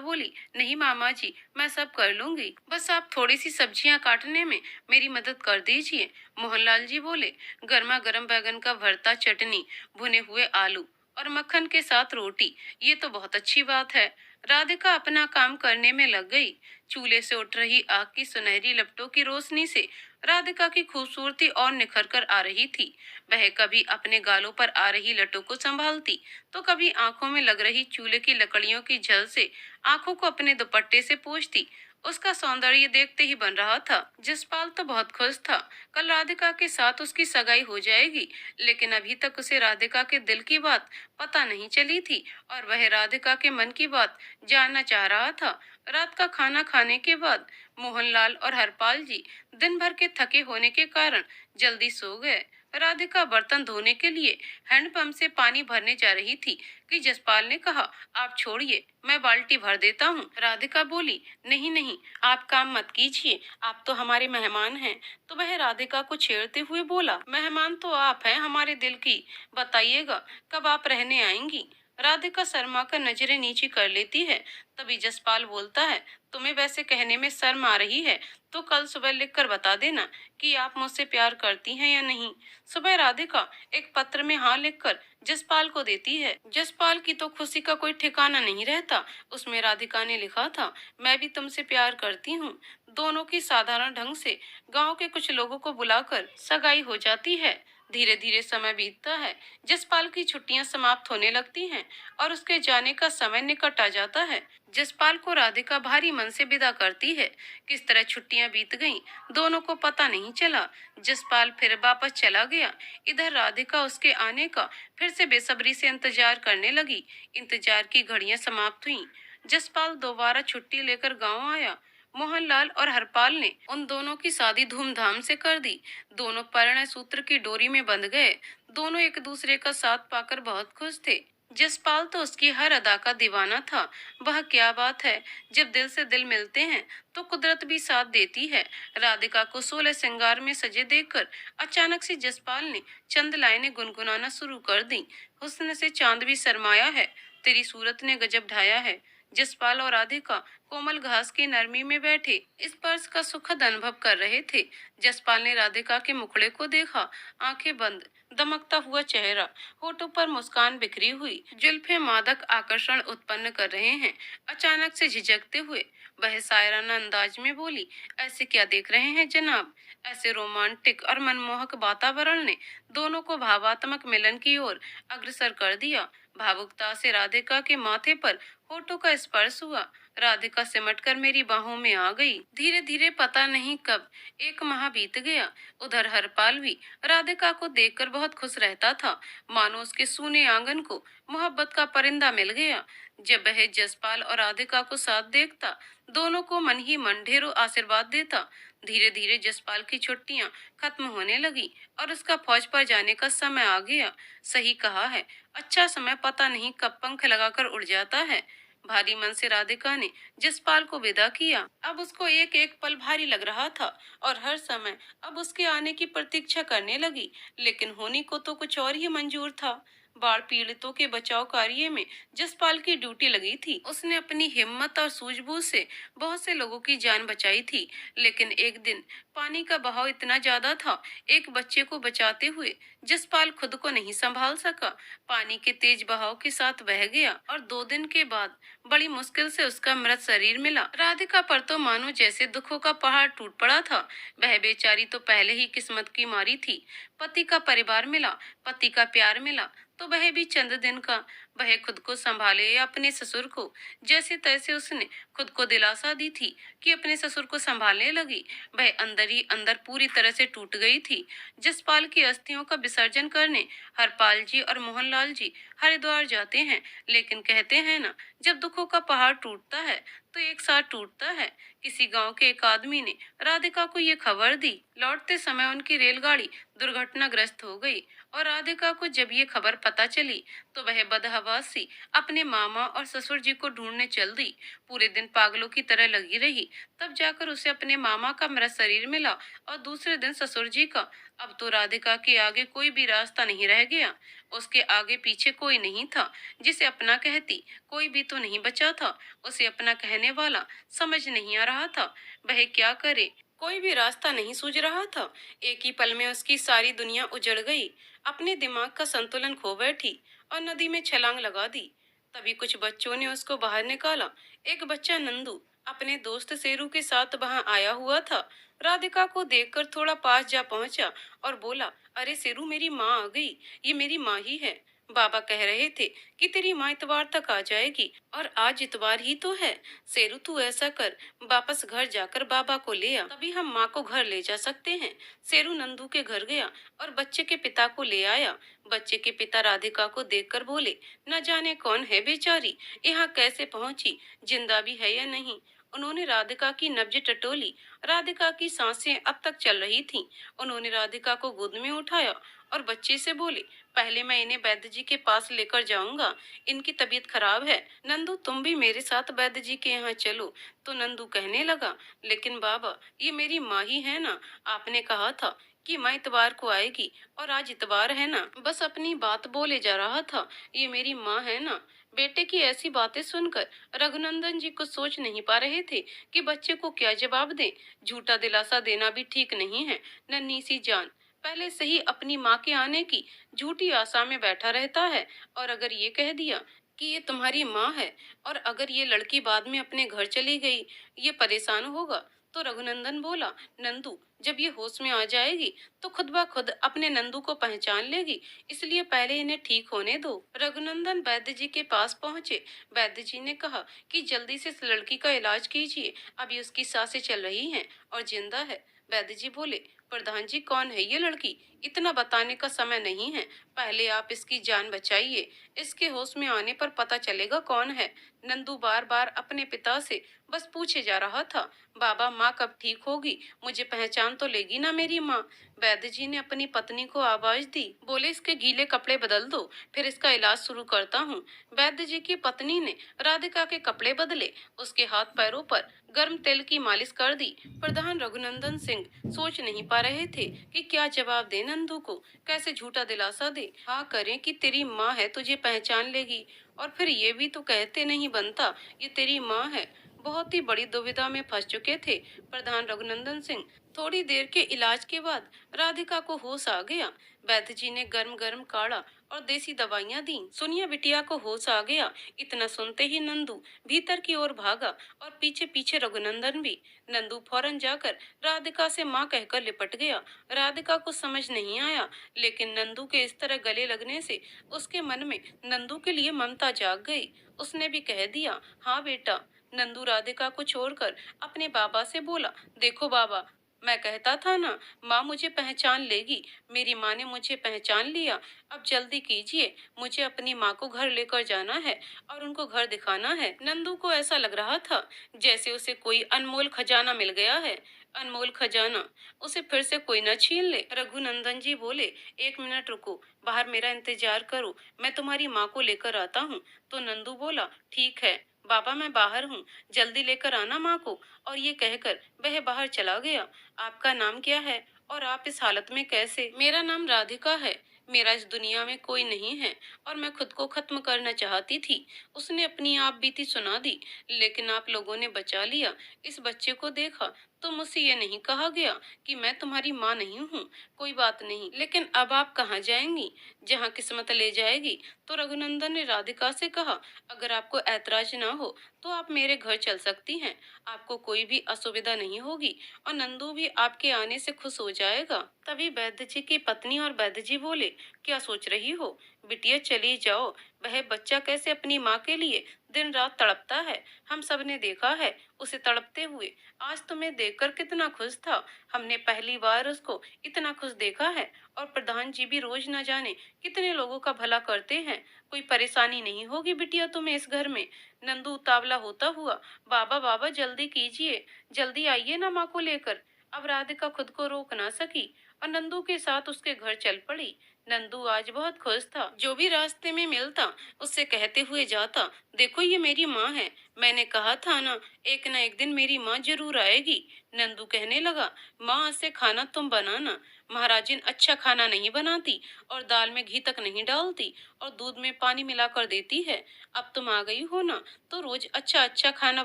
बोली, नहीं मामा जी, मैं सब कर लूंगी, बस आप थोड़ी सी सब्जियां काटने में मेरी मदद कर दीजिए। मोहनलाल जी बोले, गर्मा गर्म बैगन का भरता, चटनी, भुने हुए आलू और मक्खन के साथ रोटी, ये तो बहुत अच्छी बात है। राधिका अपना काम करने में लग गई। चूल्हे से उठ रही आग की सुनहरी लपटों की रोशनी से राधिका की खूबसूरती और निखर कर आ रही थी। वह कभी अपने गालों पर आ रही लटों को संभालती, तो कभी आंखों में लग रही चूल्हे की लकड़ियों की झल से आंखों को अपने दुपट्टे से पोंछती। उसका सौंदर्य देखते ही बन रहा था। जसपाल तो बहुत खुश था, कल राधिका के साथ उसकी सगाई हो जाएगी, लेकिन अभी तक उसे राधिका के दिल की बात पता नहीं चली थी और वह राधिका के मन की बात जानना चाह रहा था। रात का खाना खाने के बाद मोहनलाल और हरपाल जी दिन भर के थके होने के कारण जल्दी सो गए। राधिका बर्तन धोने के लिए हैंडपंप से पानी भरने जा रही थी कि जसपाल ने कहा, आप छोड़िए, मैं बाल्टी भर देता हूँ। राधिका बोली, नहीं नहीं, आप काम मत कीजिए, आप तो हमारे मेहमान हैं। तो वह राधिका को छेड़ते हुए बोला, मेहमान तो आप हैं हमारे दिल की, बताइएगा कब आप रहने आएंगी। राधिका शर्मा कर नजरें नीची कर लेती है। तभी जसपाल बोलता है, तुम्हें वैसे कहने में शर्म आ रही है तो कल सुबह लिख कर बता देना कि आप मुझसे प्यार करती हैं या नहीं। सुबह राधिका एक पत्र में हाँ लिखकर जसपाल को देती है। जसपाल की तो खुशी का कोई ठिकाना नहीं रहता। उसमें राधिका ने लिखा था, मैं भी तुमसे प्यार करती हूँ। दोनों की साधारण ढंग से गांव के कुछ लोगों को बुलाकर सगाई हो जाती है। धीरे धीरे समय बीतता है। जसपाल की छुट्टियां समाप्त होने लगती हैं और उसके जाने का समय निकट आ जाता है। जसपाल को राधिका भारी मन से विदा करती है। किस तरह छुट्टियां बीत गईं, दोनों को पता नहीं चला। जसपाल फिर वापस चला गया। इधर राधिका उसके आने का फिर से बेसब्री से इंतजार करने लगी। इंतजार की घड़ियां समाप्त हुईं। जसपाल दोबारा छुट्टी लेकर गांव आया। मोहनलाल और हरपाल ने उन दोनों की शादी धूमधाम से कर दी। दोनों परिणय सूत्र की डोरी में बंध गए। दोनों एक दूसरे का साथ पाकर बहुत खुश थे। जसपाल तो उसकी हर अदा का दीवाना था। वह क्या बात है, जब दिल से दिल मिलते हैं तो कुदरत भी साथ देती है। राधिका को 16 श्रृंगार में सजे देखकर अचानक से जसपाल ने चंद लाइनें गुनगुनाना शुरू कर दी। हुस्न से चांद भी शर्माया है, तेरी सूरत ने गजब ढाया है। जसपाल और राधिका कोमल घास की नरमी में बैठे स्पर्श का सुखद अनुभव कर रहे थे। जसपाल ने राधिका के मुखड़े को देखा, आंखें बंद, दमकता हुआ चेहरा, होठों पर मुस्कान बिखरी हुई, जुल्फे मादक आकर्षण उत्पन्न कर रहे हैं। अचानक से झिझकते हुए वह शायराना अंदाज में बोली, ऐसे क्या देख रहे हैं जनाब। ऐसे रोमांटिक और मनमोहक वातावरण ने दोनों को भावात्मक मिलन की ओर अग्रसर कर दिया। भावुकता से राधिका के माथे पर होठों का स्पर्श हुआ। राधिका सिमटकर मेरी बाहों में आ गई। धीरे धीरे पता नहीं कब 1 माह बीत गया। उधर हरपाल भी राधिका को देखकर बहुत खुश रहता था, मानो उसके सूने आंगन को मोहब्बत का परिंदा मिल गया। जब वह जसपाल और राधिका को साथ देखता, दोनों को मन ही मन ढेरों आशीर्वाद देता। धीरे धीरे जसपाल की छुट्टियां खत्म होने लगी और उसका फौज पर जाने का समय आ गया। सही कहा है, अच्छा समय पता नहीं कब पंख लगाकर उड़ जाता है। भारी मन से राधिका ने जसपाल को विदा किया। अब उसको एक एक पल भारी लग रहा था और हर समय अब उसके आने की प्रतीक्षा करने लगी, लेकिन होनी को तो कुछ और ही मंजूर था। बाढ़ पीड़ितों के बचाव कार्य में जसपाल की ड्यूटी लगी थी। उसने अपनी हिम्मत और सूझबूझ से बहुत से लोगों की जान बचाई थी, लेकिन एक दिन पानी का बहाव इतना ज्यादा था, एक बच्चे को बचाते हुए जसपाल खुद को नहीं संभाल सका। पानी के तेज बहाव के साथ बह गया और 2 दिन के बाद बड़ी मुश्किल से उसका मृत शरीर मिला। राधिका पर तो मानो जैसे दुखों का पहाड़ टूट पड़ा था। वह बेचारी तो पहले ही किस्मत की मारी थी। पति का परिवार मिला, पति का प्यार मिला, तो वह भी चंद दिन का। वह खुद को संभाले या अपने ससुर को। जैसे तैसे उसने खुद को दिलासा दी थी कि अपने ससुर को संभालने लगी। वह अंदर ही अंदर पूरी तरह से टूट गई थी। जसपाल की अस्थियों का विसर्जन करने हरपाल जी और मोहनलाल जी हरिद्वार जाते हैं, लेकिन कहते हैं ना, जब दुखों का पहाड़ टूटता है तो एक साथ टूटता है। किसी गांव के एक आदमी ने राधिका को ये खबर दी। लौटते समय उनकी रेलगाड़ी दुर्घटनाग्रस्त हो गई और राधिका को जब ये खबर पता चली तो वह बदहवास सी अपने मामा और ससुर जी को ढूंढने चल दी। पूरे दिन पागलों की तरह लगी रही। तब जाकर उसे अपने मामा का मृत शरीर मिला और दूसरे दिन ससुर जी का। अब तो राधिका के आगे कोई भी रास्ता नहीं रह गया। उसके आगे पीछे कोई नहीं था जिसे अपना कहती। कोई भी तो नहीं बचा था। उसे अपना कहने वाला समझ नहीं आ रहा था। वह क्या करे, कोई भी रास्ता नहीं सूझ रहा था। एक ही पल में उसकी सारी दुनिया उजड़ गई। अपने दिमाग का संतुलन खो बैठी और नदी में छलांग लगा दी। तभी कुछ बच्चों ने उसको बाहर निकाला। एक बच्चा नंदू अपने दोस्त सेरू के साथ वहां आया हुआ था। राधिका को देखकर थोड़ा पास जा पहुंचा और बोला, अरे सेरू, मेरी माँ आ गई। ये मेरी माँ ही है। बाबा कह रहे थे कि तेरी माँ इतवार तक आ जाएगी और आज इतवार ही तो है। सेरू, तू ऐसा कर, वापस घर जाकर बाबा को ले आ, तभी हम माँ को घर ले जा सकते हैं। सेरू नंदू के घर गया और बच्चे के पिता को ले आया। बच्चे के पिता राधिका को देखकर बोले, न जाने कौन है बेचारी, यहाँ कैसे पहुंची, जिंदा भी है या नहीं। उन्होंने राधिका की नब्ज टटोली। राधिका की सांसें अब तक चल रही थीं। उन्होंने राधिका को गोद में उठाया और बच्चे से बोले, पहले मैं इन्हें वैद्य जी के पास लेकर जाऊंगा। इनकी तबीयत खराब है। नंदू, तुम भी मेरे साथ वैद्य जी के यहाँ चलो। तो नंदू कहने लगा, लेकिन बाबा, ये मेरी माँ ही है ना। आपने कहा था कि माँ इतवार को आएगी और आज इतवार है ना। बस अपनी बात बोले जा रहा था। ये मेरी माँ है ना। बेटे की ऐसी बातें सुनकर रघुनंदन जी कुछ सोच नहीं पा रहे थे कि बच्चे को क्या जवाब दें। झूठा दिलासा देना भी ठीक नहीं है। नन्ही सी जान पहले से ही अपनी माँ के आने की झूठी आशा में बैठा रहता है, और अगर ये कह दिया कि ये तुम्हारी माँ है और अगर ये लड़की बाद में अपने घर चली गई, ये परेशान होगा। तो रघुनंदन बोला, नंदू, जब ये होश में आ जाएगी तो खुद ब खुद अपने नंदू को पहचान लेगी, इसलिए पहले इन्हें ठीक होने दो। रघुनंदन वैद्य जी के पास पहुंचे। वैद्य जी ने कहा कि जल्दी से इस लड़की का इलाज कीजिए, अभी उसकी सांसें चल रही हैं और जिंदा है। वैद्य जी बोले, प्रधान जी, कौन है ये लड़की? इतना बताने का समय नहीं है, पहले आप इसकी जान बचाइए। इसके होश में आने पर पता चलेगा कौन है। नंदू बार बार अपने पिता से बस पूछे जा रहा था, बाबा, माँ कब ठीक होगी? मुझे पहचान तो लेगी ना मेरी माँ? वैद्य जी ने अपनी पत्नी को आवाज दी, बोले, इसके गीले कपड़े बदल दो, फिर इसका इलाज शुरू करता हूँ। वैद्य जी की पत्नी ने राधिका के कपड़े बदले, उसके हाथ पैरों पर गर्म तेल की मालिश कर दी। प्रधान रघुनंदन सिंह सोच नहीं पा रहे थे कि क्या जवाब दे नंदू को, कैसे झूठा दिलासा दे। हाँ करें कि तेरी माँ है, तुझे पहचान लेगी, और फिर ये भी तो कहते नहीं बनता ये तेरी माँ है। बहुत ही बड़ी दुविधा में फंस चुके थे प्रधान रघुनंदन सिंह। थोड़ी देर के इलाज के बाद राधिका को होश आ गया। वैद्य जी ने गर्म गर्म काढ़ा और देसी दवाइयां दी। सुनिया बिटिया को होश आ गया। इतना सुनते ही नंदू भीतर की ओर भागा और पीछे पीछे रघुनंदन भी। नंदू फौरन जाकर राधिका से माँ कहकर लिपट गया। राधिका को समझ नहीं आया, लेकिन नंदू के इस तरह गले लगने से उसके मन में नंदू के लिए ममता जाग गई। उसने भी कह दिया, हाँ बेटा। नंदू राधिका को छोड़कर अपने बाबा से बोला, देखो बाबा, मैं कहता था ना, माँ मुझे पहचान लेगी। मेरी माँ ने मुझे पहचान लिया। अब जल्दी कीजिए, मुझे अपनी माँ को घर लेकर जाना है और उनको घर दिखाना है। नंदू को ऐसा लग रहा था जैसे उसे कोई अनमोल खजाना मिल गया है। अनमोल खजाना उसे फिर से कोई न छीन ले। रघुनंदन जी बोले, एक मिनट रुको, बाहर मेरा इंतजार करो, मैं तुम्हारी माँ को लेकर आता हूँ। तो नंदू बोला, ठीक है बाबा, मैं बाहर हूँ, जल्दी लेकर आना माँ को। और ये कहकर वह बाहर चला गया। आपका नाम क्या है और आप इस हालत में कैसे? मेरा नाम राधिका है। मेरा इस दुनिया में कोई नहीं है और मैं खुद को खत्म करना चाहती थी। उसने अपनी आप बीती सुना दी, लेकिन आप लोगों ने बचा लिया। इस बच्चे को देखा तो मुझसे ये नहीं कहा गया कि मैं तुम्हारी माँ नहीं हूँ। कोई बात नहीं, लेकिन अब आप कहाँ जाएंगी? जहाँ किस्मत ले जाएगी। तो रघुनंदन ने राधिका से कहा, अगर आपको ऐतराज ना हो तो आप मेरे घर चल सकती हैं। आपको कोई भी असुविधा नहीं होगी और नंदू भी आपके आने से खुश हो जाएगा। तभी वैद्य जी की पत्नी और वैद्य जी बोले, क्या सोच रही हो? बिटिया चली जाओ। वह बच्चा कैसे अपनी माँ के लिए दिन रात तड़पता है, हम सब ने देखा है उसे तड़पते हुए। आज तुम्हें देखकर कितना खुश था। हमने पहली बार उसको इतना खुश देखा है। और प्रधान जी भी रोज न जाने कितने लोगों का भला करते हैं। कोई परेशानी नहीं होगी बिटिया तुम्हें इस घर में। नंदू उतावला होता हुआ, बाबा बाबा जल्दी कीजिए, जल्दी आइए ना माँ को लेकर। अब राधिका खुद को रोक ना सकी और नंदू के साथ उसके घर चल पड़ी। नंदू आज बहुत खुश था। जो भी रास्ते में मिलता उससे कहते हुए जाता, देखो ये मेरी माँ है। मैंने कहा था ना एक दिन मेरी माँ जरूर आएगी। नंदू कहने लगा, माँ आज से खाना तुम बनाना। महाराजिन अच्छा खाना नहीं बनाती और दाल में घी तक नहीं डालती और दूध में पानी मिलाकर देती है। अब तुम आ गई हो ना, तो रोज अच्छा अच्छा खाना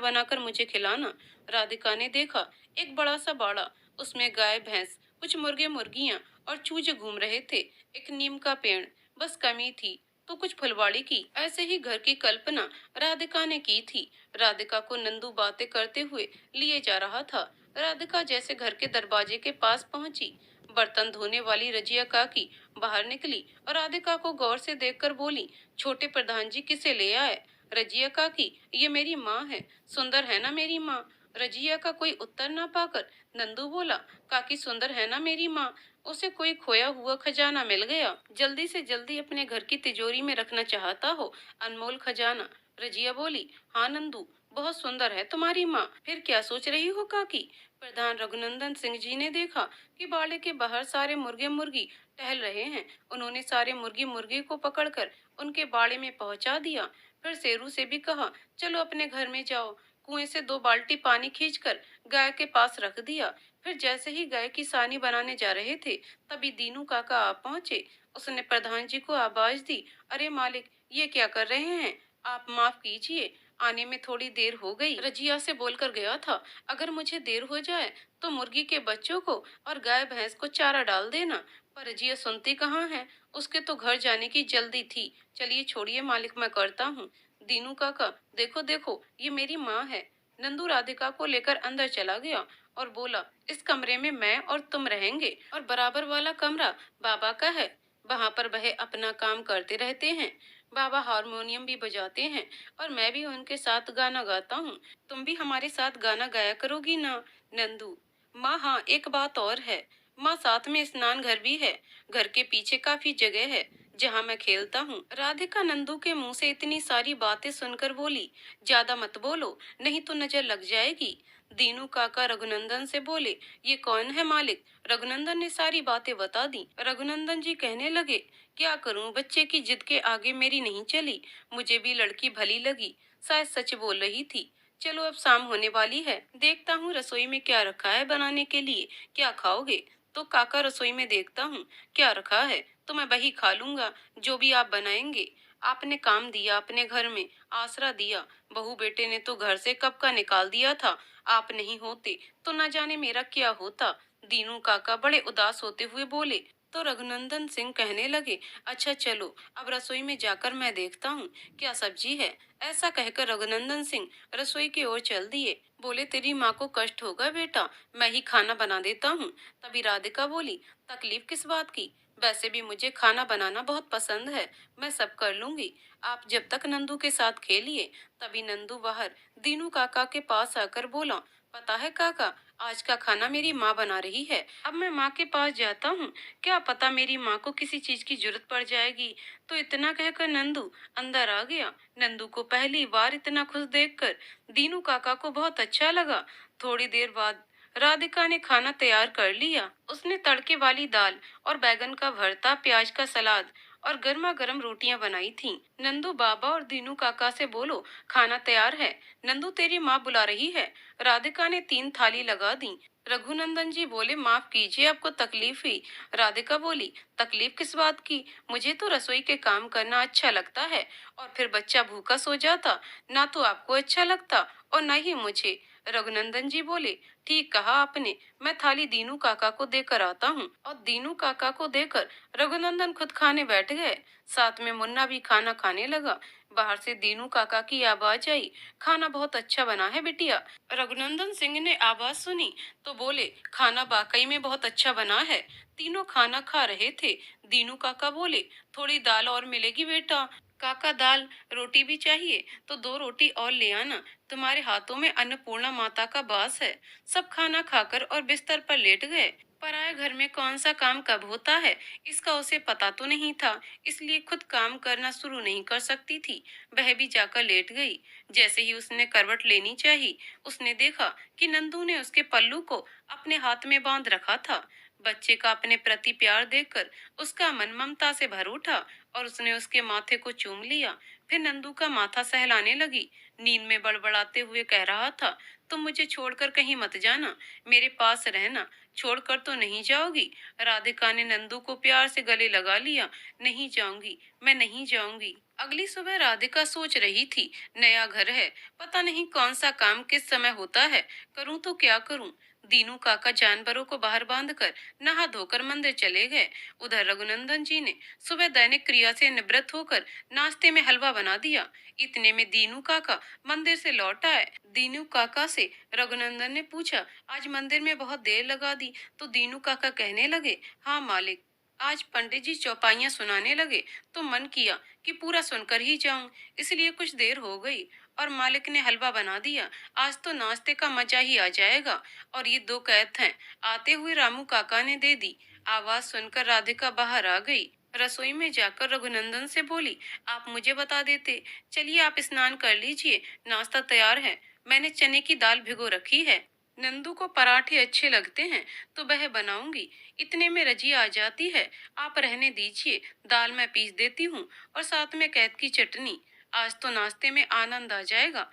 बनाकर मुझे खिलाना। राधिका ने देखा एक बड़ा सा बाड़ा, उसमें गाय भैंस, कुछ मुर्गे मुर्गियां और चूजे घूम रहे थे। एक नीम का पेड़, बस कमी थी तो कुछ फुलवाड़ी की। ऐसे ही घर की कल्पना राधिका ने की थी। राधिका को नंदू बातें करते हुए लिए जा रहा था। राधिका जैसे घर के दरवाजे के पास पहुंची, बर्तन धोने वाली रजिया काकी बाहर निकली और राधिका को गौर से देखकर बोली, छोटे प्रधान जी किसे ले आए? रजिया काकी, ये मेरी माँ है। सुंदर है ना मेरी माँ? रजिया का कोई उत्तर ना पाकर नंदू बोला, काकी सुंदर है ना मेरी माँ? उसे कोई खोया हुआ खजाना मिल गया। जल्दी से जल्दी अपने घर की तिजोरी में रखना चाहता हो अनमोल खजाना। रजिया बोली, हाँ नंदू, बहुत सुंदर है तुम्हारी माँ। फिर क्या सोच रही हो काकी? प्रधान रघुनंदन सिंह जी ने देखा कि बाड़े के बाहर सारे मुर्गे मुर्गी टहल रहे हैं। उन्होंने सारे मुर्गी मुर्गी को पकड़कर उनके बाड़े में पहुंचा दिया। फिर शेरू से भी कहा, चलो अपने घर में जाओ। कुएं से 2 बाल्टी पानी खींचकर गाय के पास रख दिया। फिर जैसे ही गाय की सानी बनाने जा रहे थे, तभी दीनू काका आ पहुंचे। उसने प्रधान जी को आवाज दी, अरे मालिक, ये क्या कर रहे हैं? आप माफ कीजिए, आने में थोड़ी देर हो गई। रजिया से बोलकर गया था, अगर मुझे देर हो जाए तो मुर्गी के बच्चों को और गाय भैंस को चारा डाल देना। पर रजिया सुनती कहाँ है, उसके तो घर जाने की जल्दी थी। चलिए छोड़िए मालिक, मैं करता हूँ। दीनू काका, देखो देखो, ये मेरी माँ है। नंदू राधिका को लेकर अंदर चला गया और बोला, इस कमरे में मैं और तुम रहेंगे और बराबर वाला कमरा बाबा का है। वहां पर वह अपना काम करते रहते हैं। बाबा हारमोनियम भी बजाते हैं और मैं भी उनके साथ गाना गाता हूँ। तुम भी हमारे साथ गाना गाया करोगी ना? नंदू, माँ हाँ, एक बात और है। माँ, साथ में स्नान घर भी है। घर के पीछे काफी जगह है जहाँ मैं खेलता हूँ। राधिका नंदू के मुंह से इतनी सारी बातें सुनकर बोली, ज्यादा मत बोलो, नहीं तो नजर लग जाएगी। दीनू काका रघुनंदन से बोले, ये कौन है मालिक? रघुनंदन ने सारी बातें बता दी। रघुनंदन जी कहने लगे, क्या करूं, बच्चे की जिद के आगे मेरी नहीं चली। मुझे भी लड़की भली लगी, शायद सच बोल रही थी। चलो अब शाम होने वाली है, देखता हूँ रसोई में क्या रखा है बनाने के लिए। क्या खाओगे? तो काका रसोई में देखता हूँ क्या रखा है, तो मैं वही खा लूंगा जो भी आप बनाएंगे। आपने काम दिया, अपने घर में आसरा दिया। बहू बेटे ने तो घर से कब का निकाल दिया था। आप नहीं होते तो न जाने मेरा क्या होता। दीनू काका बड़े उदास होते हुए बोले। तो रघुनंदन सिंह कहने लगे, अच्छा चलो अब रसोई में जाकर मैं देखता हूँ क्या सब्जी है। ऐसा कहकर रघुनंदन सिंह रसोई की ओर चल दिए। बोले, तेरी माँ को कष्ट होगा बेटा, मैं ही खाना बना देता हूँ। तभी राधिका बोली, तकलीफ किस बात की? वैसे भी मुझे खाना बनाना बहुत पसंद है, मैं सब कर लूंगी। आप जब तक नंदू के साथ खेलिए। तभी नंदू बाहर दीनू काका के पास आकर बोला, पता है काका, आज का खाना मेरी माँ बना रही है। अब मैं माँ के पास जाता हूँ, क्या पता मेरी माँ को किसी चीज की जरूरत पड़ जाएगी। तो इतना कहकर नंदू अंदर आ गया। नंदू को पहली बार इतना खुश देखकर दीनू काका को बहुत अच्छा लगा। थोड़ी देर बाद राधिका ने खाना तैयार कर लिया। उसने तड़के वाली दाल और बैगन का भरता, प्याज का सलाद और गर्मा गर्म रोटियां बनाई थीं। नंदू बाबा और दीनू काका से बोलो, खाना तैयार है। नंदू, तेरी माँ बुला रही है। राधिका ने 3 थाली लगा दी। रघुनंदन जी बोले, माफ कीजिए, आपको तकलीफ हुई। राधिका बोली, तकलीफ किस बात की? मुझे तो रसोई के काम करना अच्छा लगता है और फिर बच्चा भूखा सो जाता ना तो आपको अच्छा लगता और न ही मुझे। रघुनंदन जी बोले, ठीक कहा आपने, मैं थाली दीनू काका को देकर आता हूँ। और दीनू काका को देकर रघुनंदन खुद खाने बैठ गए। साथ में मुन्ना भी खाना खाने लगा। बाहर से दीनू काका की आवाज आई, खाना बहुत अच्छा बना है बिटिया। रघुनंदन सिंह ने आवाज सुनी तो बोले, खाना वाकई में बहुत अच्छा बना है। तीनों खाना खा रहे थे। दीनू काका बोले, थोड़ी दाल और मिलेगी बेटा। काका, दाल रोटी भी चाहिए तो 2 रोटी और ले आना। तुम्हारे हाथों में अन्नपूर्णा माता का वास है। सब खाना खाकर और बिस्तर पर लेट गए। पराए घर में कौन सा काम कब होता है, इसका उसे पता तो नहीं था, इसलिए खुद काम करना शुरू नहीं कर सकती थी। वह भी जाकर लेट गई। जैसे ही उसने करवट लेनी चाहिए, उसने देखा कि नंदू ने उसके पल्लू को अपने हाथ में बांध रखा था। बच्चे का अपने प्रति प्यार देखकर उसका मन ममता से भर उठा और उसने उसके माथे को चूम लिया। फिर नंदू का माथा सहलाने लगी। नींद में बड़बड़ाते हुए कह रहा था, तुम मुझे छोड़कर कहीं मत जाना, मेरे पास रहना। छोड़कर तो नहीं जाओगी? राधिका ने नंदू को प्यार से गले लगा लिया। नहीं जाऊंगी, मैं नहीं जाऊंगी। अगली सुबह राधिका सोच रही थी, नया घर है, पता नहीं कौन सा काम किस समय होता है, करूं तो क्या करूं। दीनू काका जानवरों को बाहर बांधकर नहा धोकर मंदिर चले गए। उधर रघुनंदन जी ने सुबह दैनिक क्रिया से निवृत्त होकर नाश्ते में हलवा बना दिया। इतने में दीनू काका मंदिर से लौट आए। दीनू काका से रघुनंदन ने पूछा, आज मंदिर में बहुत देर लगा दी? तो दीनू काका कहने लगे, हाँ मालिक, आज पंडित जी चौपाइयां सुनाने लगे तो मन किया कि पूरा सुनकर ही जाऊं, इसलिए कुछ देर हो गई। और मालिक ने हलवा बना दिया, आज तो नाश्ते का मजा ही आ जाएगा। और ये 2 कैद हैं, आते हुए रामू काका ने दे दी। आवाज सुनकर राधिका बाहर आ गई। रसोई में जाकर रघुनंदन से बोली, आप मुझे बता देते। चलिए आप स्नान कर लीजिए, नाश्ता तैयार है। मैंने चने की दाल भिगो रखी है। नंदू को पराठे अच्छे लगते हैं तो वह बनाऊंगी। इतने में रजी आ जाती है, आप रहने दीजिए, दाल मैं पीस देती हूँ और साथ में कैद की चटनी। आज तो नाश्ते में आनंद आ जाएगा।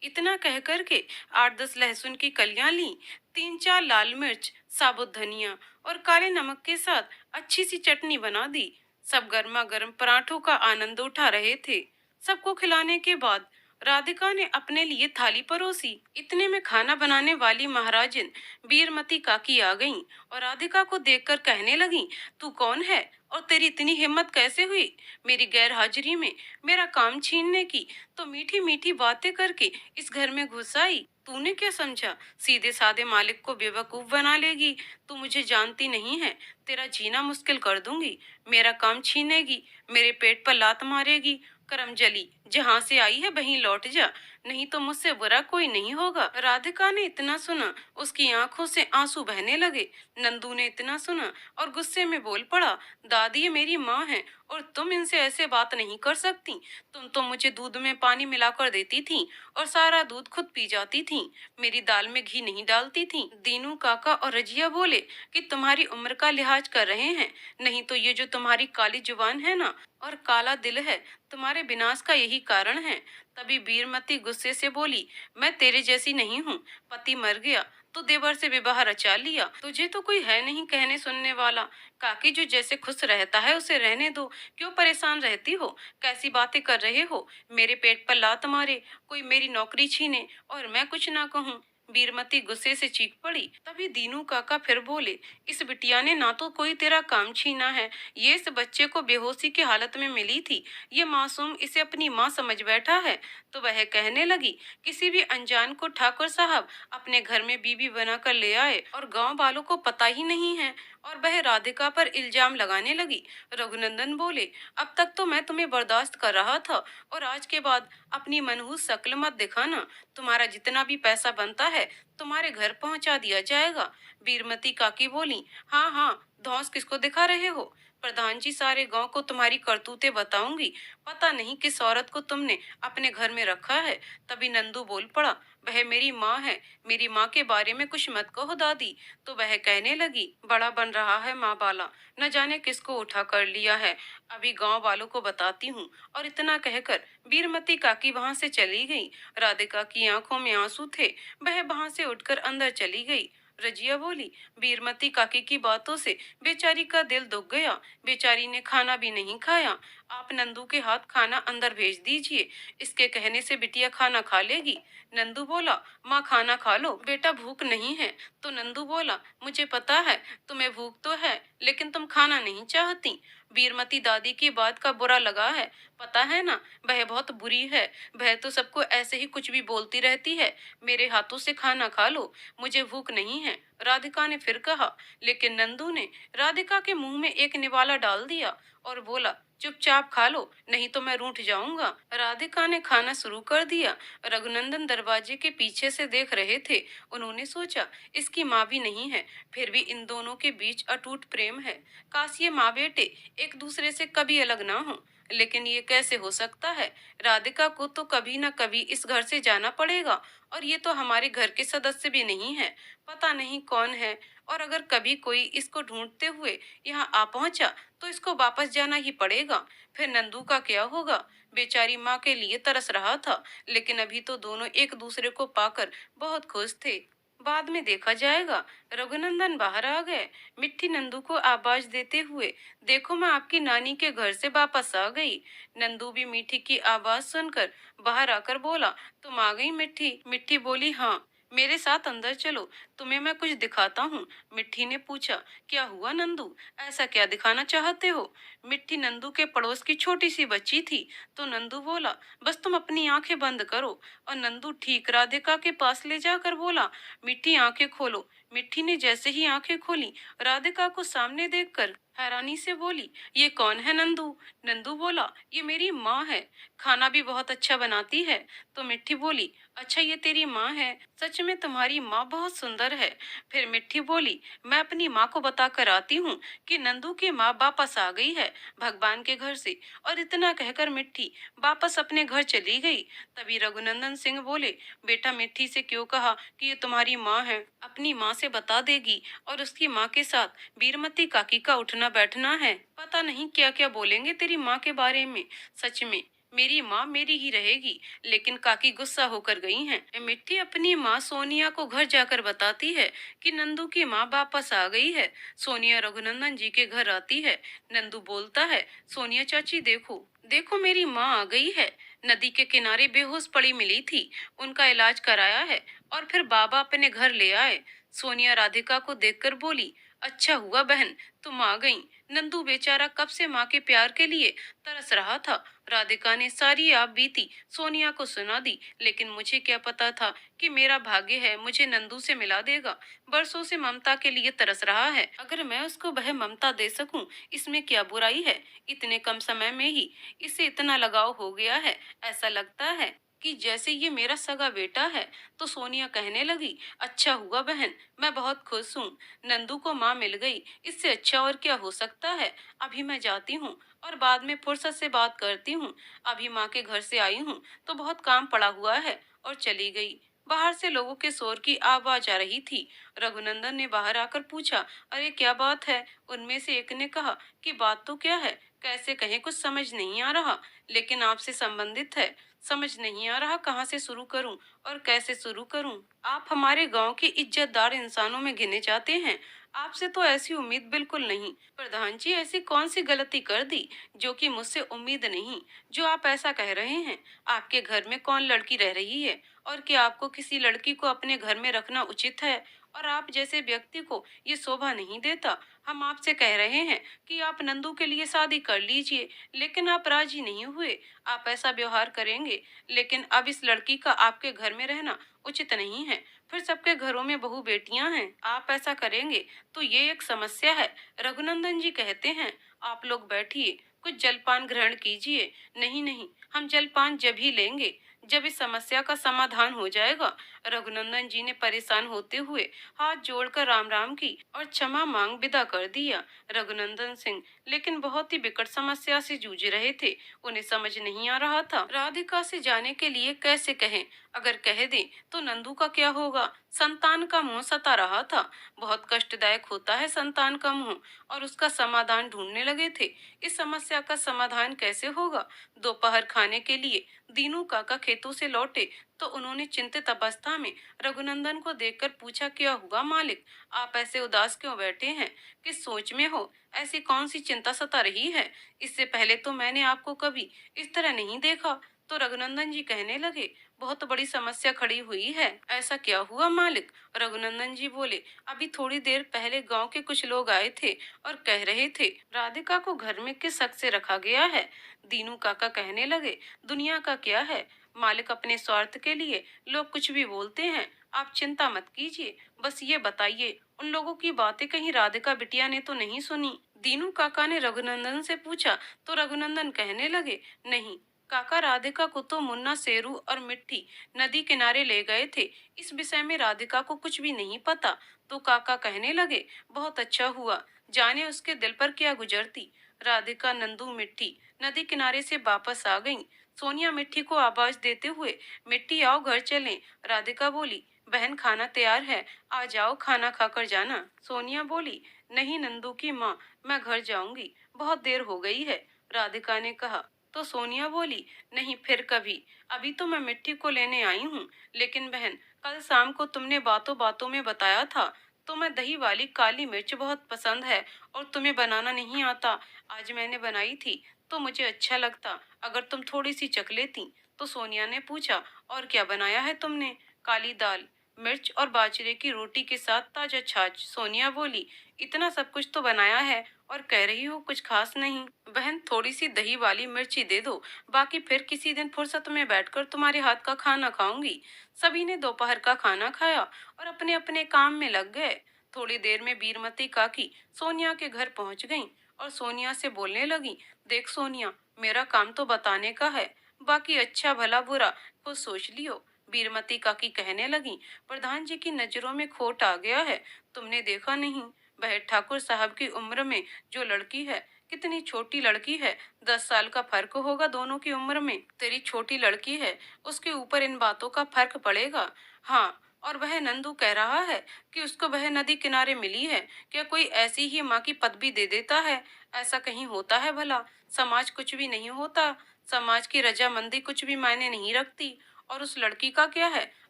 इतना कह करके 8-10 लहसुन की कलियां ली, 3-4 लाल मिर्च, साबुत धनिया और काले नमक के साथ अच्छी सी चटनी बना दी। सब गर्मा गर्म पराठों का आनंद उठा रहे थे। सबको खिलाने के बाद राधिका ने अपने लिए थाली परोसी। इतने में खाना बनाने वाली महाराजिन बीरमती काकी आ गईं और राधिका को देखकर कहने लगी, तू कौन है और तेरी इतनी हिम्मत कैसे हुई मेरी गैर हाजिरी में मेरा काम छीनने की? तो मीठी मीठी बातें करके इस घर में घुस आई। तूने क्या समझा, सीधे साधे मालिक को बेवकूफ बना लेगी? तू मुझे जानती नहीं है, तेरा जीना मुश्किल कर दूंगी। मेरा काम छीनेगी, मेरे पेट पर लात मारेगी। करमजली, जहाँ से आई है वहीं लौट जा, नहीं तो मुझसे बुरा कोई नहीं होगा। राधिका ने इतना सुना, उसकी आंखों से आंसू बहने लगे। नंदू ने इतना सुना और गुस्से में बोल पड़ा, दादी ये मेरी माँ है और तुम इनसे ऐसे बात नहीं कर सकती। तुम तो मुझे दूध में पानी मिलाकर देती थी और सारा दूध खुद पी जाती थी, मेरी दाल में घी नहीं डालती थी। दीनू काका और रजिया बोले कि तुम्हारी उम्र का लिहाज कर रहे हैं, नहीं तो ये जो तुम्हारी काली जुबान है ना और काला दिल है, तुम्हारे विनाश का यही कारण है। तभी बीरमती गुस्से से बोली, मैं तेरे जैसी नहीं हूँ, पति मर गया तो देवर से विवाह रचा लिया, तुझे तो कोई है नहीं कहने सुनने वाला। काकी, जो जैसे खुश रहता है उसे रहने दो, क्यों परेशान रहती हो? कैसी बातें कर रहे हो? मेरे पेट पर लात मारे, कोई मेरी नौकरी छीने और मैं कुछ ना कहूँ। बीरमती गुस्से से चीख पड़ी। तभी दीनू काका फिर बोले, इस बिटिया ने ना तो कोई तेरा काम छीना है, ये इस बच्चे को बेहोशी की हालत में मिली थी, ये मासूम इसे अपनी माँ समझ बैठा है। तो वह कहने लगी, किसी भी अनजान को ठाकुर साहब अपने घर में बीबी बनाकर ले आए और गांव वालों को पता ही नहीं है। और वह राधिका पर इल्जाम लगाने लगी। रघुनंदन बोले, अब तक तो मैं तुम्हें बर्दाश्त कर रहा था और आज के बाद अपनी मनहूस शक्ल मत दिखाना। तुम्हारा जितना भी पैसा बनता है तुम्हारे घर पहुंचा दिया जाएगा। बीरमती काकी बोली, हाँ हाँ, धौंस किसको दिखा रहे हो? प्रधान जी, सारे गांव को तुम्हारी करतूतें बताऊंगी। पता नहीं किस औरत को तुमने अपने घर में रखा है। तभी नंदू बोल पड़ा, वह मेरी माँ है, मेरी माँ के बारे में कुछ मत कहो दादी। तो वह कहने लगी, बड़ा बन रहा है माँ बाला, न जाने किसको उठा कर लिया है, अभी गांव वालों को बताती हूँ। और इतना कहकर बीरमती काकी वहां से चली गई। राधिका की आंखों में आंसू थे, वह वहां से उठकर अंदर चली गई। रजिया बोली, बीरमती काकी की बातों से बेचारी का दिल दुख गया, बेचारी ने खाना भी नहीं खाया। आप नंदू के हाथ खाना अंदर भेज दीजिए, इसके कहने से बिटिया खाना खा लेगी। नंदू बोला, माँ खाना खा लो, बेटा भूख नहीं है। तो नंदू बोला, मुझे पता है तुम्हें भूख तो है, लेकिन तुम खाना नहीं चाहती। बीरमती दादी की बात का बुरा लगा है, पता है ना, वह बहुत बुरी है। वह तो सबको ऐसे ही कुछ भी बोलती रहती है। मेरे हाथों से खाना खा लो, मुझे भूख नहीं है, राधिका ने फिर कहा। लेकिन नंदू ने राधिका के मुंह में एक निवाला डाल दिया और बोला, चुपचाप खा लो, नहीं तो मैं रूठ जाऊंगा। राधिका ने खाना शुरू कर दिया। रघुनंदन दरवाजे के पीछे से देख रहे थे। उन्होंने सोचा, इसकी माँ भी नहीं है, फिर भी इन दोनों के बीच अटूट प्रेम है। काश ये माँ बेटे एक दूसरे से कभी अलग ना हो, लेकिन ये कैसे हो सकता है। राधिका को तो कभी ना कभी इस घर से जाना पड़ेगा, और ये तो हमारे घर के सदस्य भी नहीं है, पता नहीं कौन है। और अगर कभी कोई इसको ढूंढते हुए यहाँ आ पहुंचा तो इसको वापस जाना ही पड़ेगा। फिर नंदू का क्या होगा। बेचारी माँ के लिए तरस रहा था, लेकिन अभी तो दोनों एक दूसरे को पाकर बहुत खुश थे। बाद में देखा जाएगा। रघुनंदन बाहर आ गए। मिट्टी नंदू को आवाज देते हुए, देखो मैं आपकी नानी के घर से वापस आ गई। नंदू भी मीठी की आवाज सुनकर बाहर आकर बोला, तुम आ गई मिट्टी। मिट्टी बोली, हाँ, मेरे साथ अंदर चलो, तुम्हें मैं कुछ दिखाता हूँ। मिट्टी ने पूछा, क्या हुआ नंदू, ऐसा क्या दिखाना चाहते हो। मिट्टी नंदू के पड़ोस की छोटी सी बच्ची थी। तो नंदू बोला, बस तुम अपनी आंखें बंद करो। और नंदू ठीक राधिका के पास ले जाकर बोला, मिट्टी आंखें खोलो। मिट्टी ने जैसे ही आंखें खोली, राधिका को सामने देखकर हैरानी से बोली, ये कौन है नंदू। नंदू बोला, ये मेरी माँ है, खाना भी बहुत अच्छा बनाती है। तो मिट्टी बोली, अच्छा ये तेरी माँ है, सच में तुम्हारी माँ बहुत सुंदर है। फिर मिट्टी बोली, मैं अपनी माँ को बता कर आती हूँ कि नंदू की माँ वापस आ गई है भगवान के घर से। और इतना कहकर मिट्टी वापस अपने घर चली गई। तभी रघुनंदन सिंह बोले, बेटा मिट्टी से क्यों कहा कि ये तुम्हारी माँ है, अपनी माँ से बता देगी। और उसकी माँ के साथ बीरमती काकी का उठना बैठना है, पता नहीं क्या क्या बोलेंगे तेरी माँ के बारे में। सच में मेरी माँ मेरी ही रहेगी। लेकिन काकी गुस्सा होकर गई हैं। मिट्टी अपनी माँ सोनिया को घर जाकर बताती है कि नंदू की माँ वापस आ गई है। सोनिया रघुनंदन जी के घर आती है। नंदू बोलता है, सोनिया चाची देखो देखो, मेरी माँ आ गई है। नदी के किनारे बेहोश पड़ी मिली थी, उनका इलाज कराया है और फिर बाबा अपने घर ले आए। सोनिया राधिका को देखकर बोली, अच्छा हुआ बहन तुम आ गई। नंदू बेचारा कब से माँ के प्यार के लिए तरस रहा था। राधिका ने सारी आप बीती सोनिया को सुना दी। लेकिन मुझे क्या पता था कि मेरा भाग्य है मुझे नंदू से मिला देगा। बरसों से ममता के लिए तरस रहा है, अगर मैं उसको वह ममता दे सकूं, इसमें क्या बुराई है। इतने कम समय में ही इससे इतना लगाव हो गया है, ऐसा लगता है कि जैसे ये मेरा सगा बेटा है। तो सोनिया कहने लगी, अच्छा हुआ बहन, मैं बहुत खुश हूँ, नंदू को माँ मिल गई, इससे अच्छा और क्या हो सकता है। अभी मैं जाती हूँ और बाद में फुर्सत से बात करती हूँ। अभी माँ के घर से आई हूँ तो बहुत काम पड़ा हुआ है। और चली गई। बाहर से लोगों के शोर की आवाज आ रही थी। रघुनंदन ने बाहर आकर पूछा, अरे क्या बात है। उनमें से एक ने कहा कि बात तो क्या है, कैसे कहें, कुछ समझ नहीं आ रहा, लेकिन आपसे संबंधित है। समझ नहीं आ रहा कहाँ से शुरू करूं और कैसे शुरू करूं। आप हमारे गांव के इज्जतदार इंसानों में गिने जाते हैं। आपसे तो ऐसी उम्मीद बिल्कुल नहीं। प्रधान जी, ऐसी कौन सी गलती कर दी जो कि मुझसे उम्मीद नहीं, जो आप ऐसा कह रहे हैं। आपके घर में कौन लड़की रह रही है, और क्या आपको किसी लड़की को अपने घर में रखना उचित है। और आप जैसे व्यक्ति को ये शोभा नहीं देता। हम आपसे कह रहे हैं कि आप नंदू के लिए शादी कर लीजिए, लेकिन आप राजी नहीं हुए। आप ऐसा व्यवहार करेंगे, लेकिन अब इस लड़की का आपके घर में रहना उचित नहीं है। फिर सबके घरों में बहू बेटियां हैं, आप ऐसा करेंगे तो ये एक समस्या है। रघुनंदन जी कहते हैं, आप लोग बैठिए, कुछ जलपान ग्रहण कीजिए। नहीं नहीं, हम जलपान जब ही लेंगे जब इस समस्या का समाधान हो जाएगा। रघुनंदन जी ने परेशान होते हुए हाथ जोड़कर राम राम की और क्षमा मांग विदा कर दिया। रघुनंदन सिंह लेकिन बहुत ही विकट समस्या से जूझ रहे थे। उन्हें समझ नहीं आ रहा था राधिका से जाने के लिए कैसे कहें। अगर कह दें तो नंदू का क्या होगा। संतान का मुंह सता रहा था। बहुत कष्टदायक होता है संतान का मुंह, और उसका समाधान ढूंढने लगे थे। इस समस्या का समाधान कैसे होगा। दोपहर खाने के लिए दीनू काका खेतों से लौटे तो उन्होंने चिंतित अवस्था में रघुनंदन को देखकर पूछा, क्या हुआ मालिक, आप ऐसे उदास क्यों बैठे हैं? किस सोच में हो? ऐसी कौन सी चिंता सता रही है? इससे पहले तो मैंने आपको कभी इस तरह नहीं देखा। तो रघुनंदन जी कहने लगे, बहुत बड़ी समस्या खड़ी हुई है। ऐसा क्या हुआ मालिक? रघुनंदन जी बोले, अभी थोड़ी देर पहले गांव के कुछ लोग आए थे और कह रहे थे, राधिका को घर में किस हक से रखा गया है? दीनू काका कहने लगे, दुनिया का क्या है मालिक, अपने स्वार्थ के लिए लोग कुछ भी बोलते हैं। आप चिंता मत कीजिए, बस ये बताइए, उन लोगों की बातें कहीं राधिका बिटिया ने तो नहीं सुनी? दीनू काका ने रघुनंदन से पूछा। तो रघुनंदन कहने लगे, नहीं काका, राधिका को तो मुन्ना, शेरू और मिट्टी नदी किनारे ले गए थे। इस विषय में राधिका को कुछ भी नहीं पता। तो काका कहने लगे, बहुत अच्छा हुआ, जाने उसके दिल पर क्या गुजरती। राधिका, नंदू, मिट्टी नदी किनारे से वापस आ गईं। सोनिया मिट्टी को आवाज देते हुए, मिट्टी आओ घर चलें। राधिका बोली, बहन खाना तैयार है, आ जाओ खाना खाकर जाना। सोनिया बोली, नहीं नंदू की माँ, मैं घर जाऊंगी, बहुत देर हो गई है। राधिका ने कहा। तो सोनिया बोली, नहीं फिर कभी, अभी तो मैं मिट्टी को लेने आई हूँ। लेकिन बहन, कल शाम को तुमने बातों बातों में बताया था तुम्हें दही वाली काली मिर्च बहुत पसंद है और तुम्हें बनाना नहीं आता। आज मैंने बनाई थी तो मुझे अच्छा लगता अगर तुम थोड़ी सी चख लेती। तो सोनिया ने पूछा, और क्या बनाया है तुमने? काली दाल, मिर्च और बाजरे की रोटी के साथ ताजा छाछ। सोनिया बोली, इतना सब कुछ तो बनाया है और कह रही हो कुछ खास नहीं। बहन, थोड़ी सी दही वाली मिर्ची दे दो, बाकी फिर किसी दिन फुर्सत में बैठकर तुम्हारे हाथ का खाना खाऊंगी। सभी ने दोपहर का खाना खाया और अपने अपने काम में लग गए। थोड़ी देर में बीरमती काकी सोनिया के घर पहुंच गईं और सोनिया से बोलने लगी, देख सोनिया, मेरा काम तो बताने का है, बाकी अच्छा भला बुरा खुद सोच लियो। बीरमती काकी कहने लगी, प्रधान जी की नजरों में खोट आ गया है, तुमने देखा नहीं, बहन ठाकुर साहब की उम्र में जो लड़की है, कितनी छोटी लड़की है, 10 साल का फर्क होगा दोनों की उम्र में। तेरी छोटी लड़की है, उसके ऊपर इन बातों का फर्क पड़ेगा। हाँ, और वह नंदू कह रहा है कि उसको वह नदी किनारे मिली है। क्या कोई ऐसी ही माँ की पदवी दे देता है? ऐसा कहीं होता है भला? समाज कुछ भी नहीं होता, समाज की रजामंदी कुछ भी मायने नहीं रखती। और उस लड़की का क्या है?